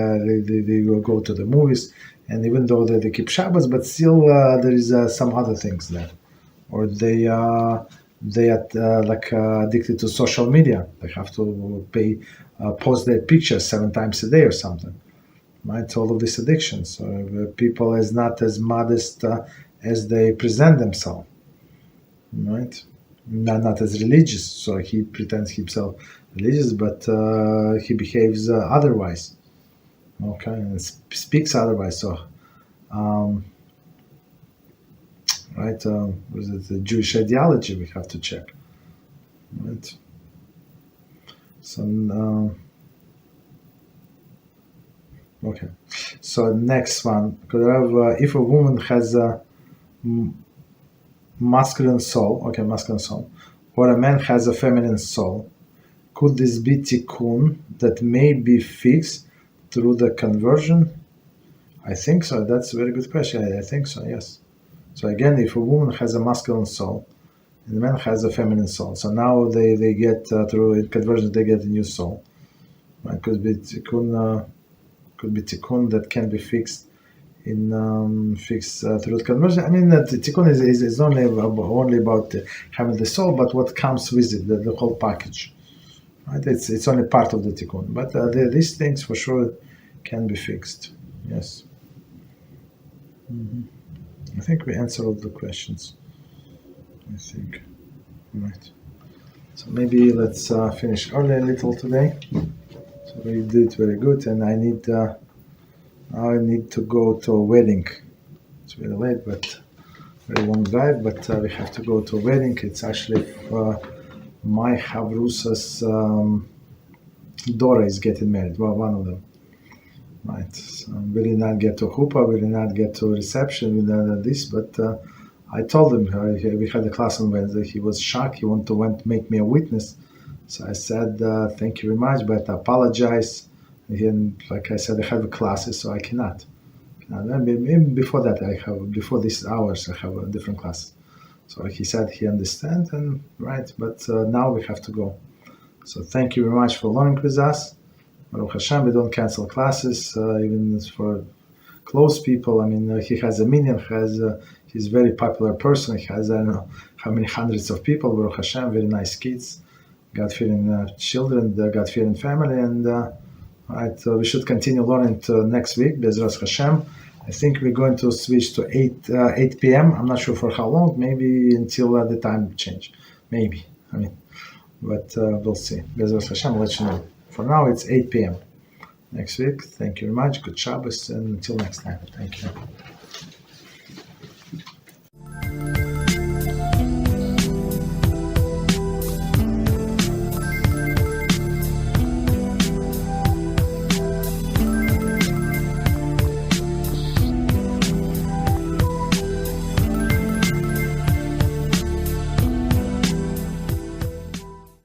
will go to the movies, and even though they keep Shabbos, but still there is some other things there, or they are addicted to social media. They have to post their pictures 7 times a day or something, right? All of these addictions. So people is not as modest as they present themselves, right? Not as religious. So he pretends himself religious, but he behaves otherwise. Okay, and speaks otherwise. So, right? Was it the Jewish ideology? We have to check. Right. So, okay. So next one. Could I have if a woman has a masculine soul, or a man has a feminine soul, could this be tikkun that may be fixed through the conversion? I think so. That's a very good question. I think so, yes. So again, if a woman has a masculine soul and a man has a feminine soul, so now they get through conversion, they get a new soul. Right? Could be tikkun that can be fixed through the conversion. I mean, the tikkun is only about having the soul, but what comes with it, the whole package. Right? It's only part of the tikkun, but these things for sure can be fixed. Yes. Mm-hmm. I think we answered all the questions. I think. Right. So maybe let's finish early a little today. So we did very good, and I need to go to a wedding. It's very late, but very long drive. But we have to go to a wedding. It's actually my Havrusa's daughter is getting married. Well, one of them. Right. So we did not get to chuppah, we did not get to reception, we did not this, but I told him, we had a class on Wednesday, he was shocked, he wanted to make me a witness. So I said, thank you very much, but I apologize. And like I said, I have classes, so I cannot. Maybe before that, before these hours, I have a different class. So he said he understands, and right, but now we have to go. So thank you very much for learning with us. Baruch HaShem, we don't cancel classes, even for close people. I mean, he has a minion, he's a very popular person. He has, I don't know how many hundreds of people. Baruch HaShem, very nice kids, God-fearing children, God-fearing family. And we should continue learning next week, Beezrat HaShem. I think we're going to switch to 8 p.m. I'm not sure for how long, maybe until the time change. Maybe, but we'll see. Beezrat HaShem, I'll let you know. For now, it's 8 p.m. next week. Thank you very much. Good Shabbos, and until next time. Thank you.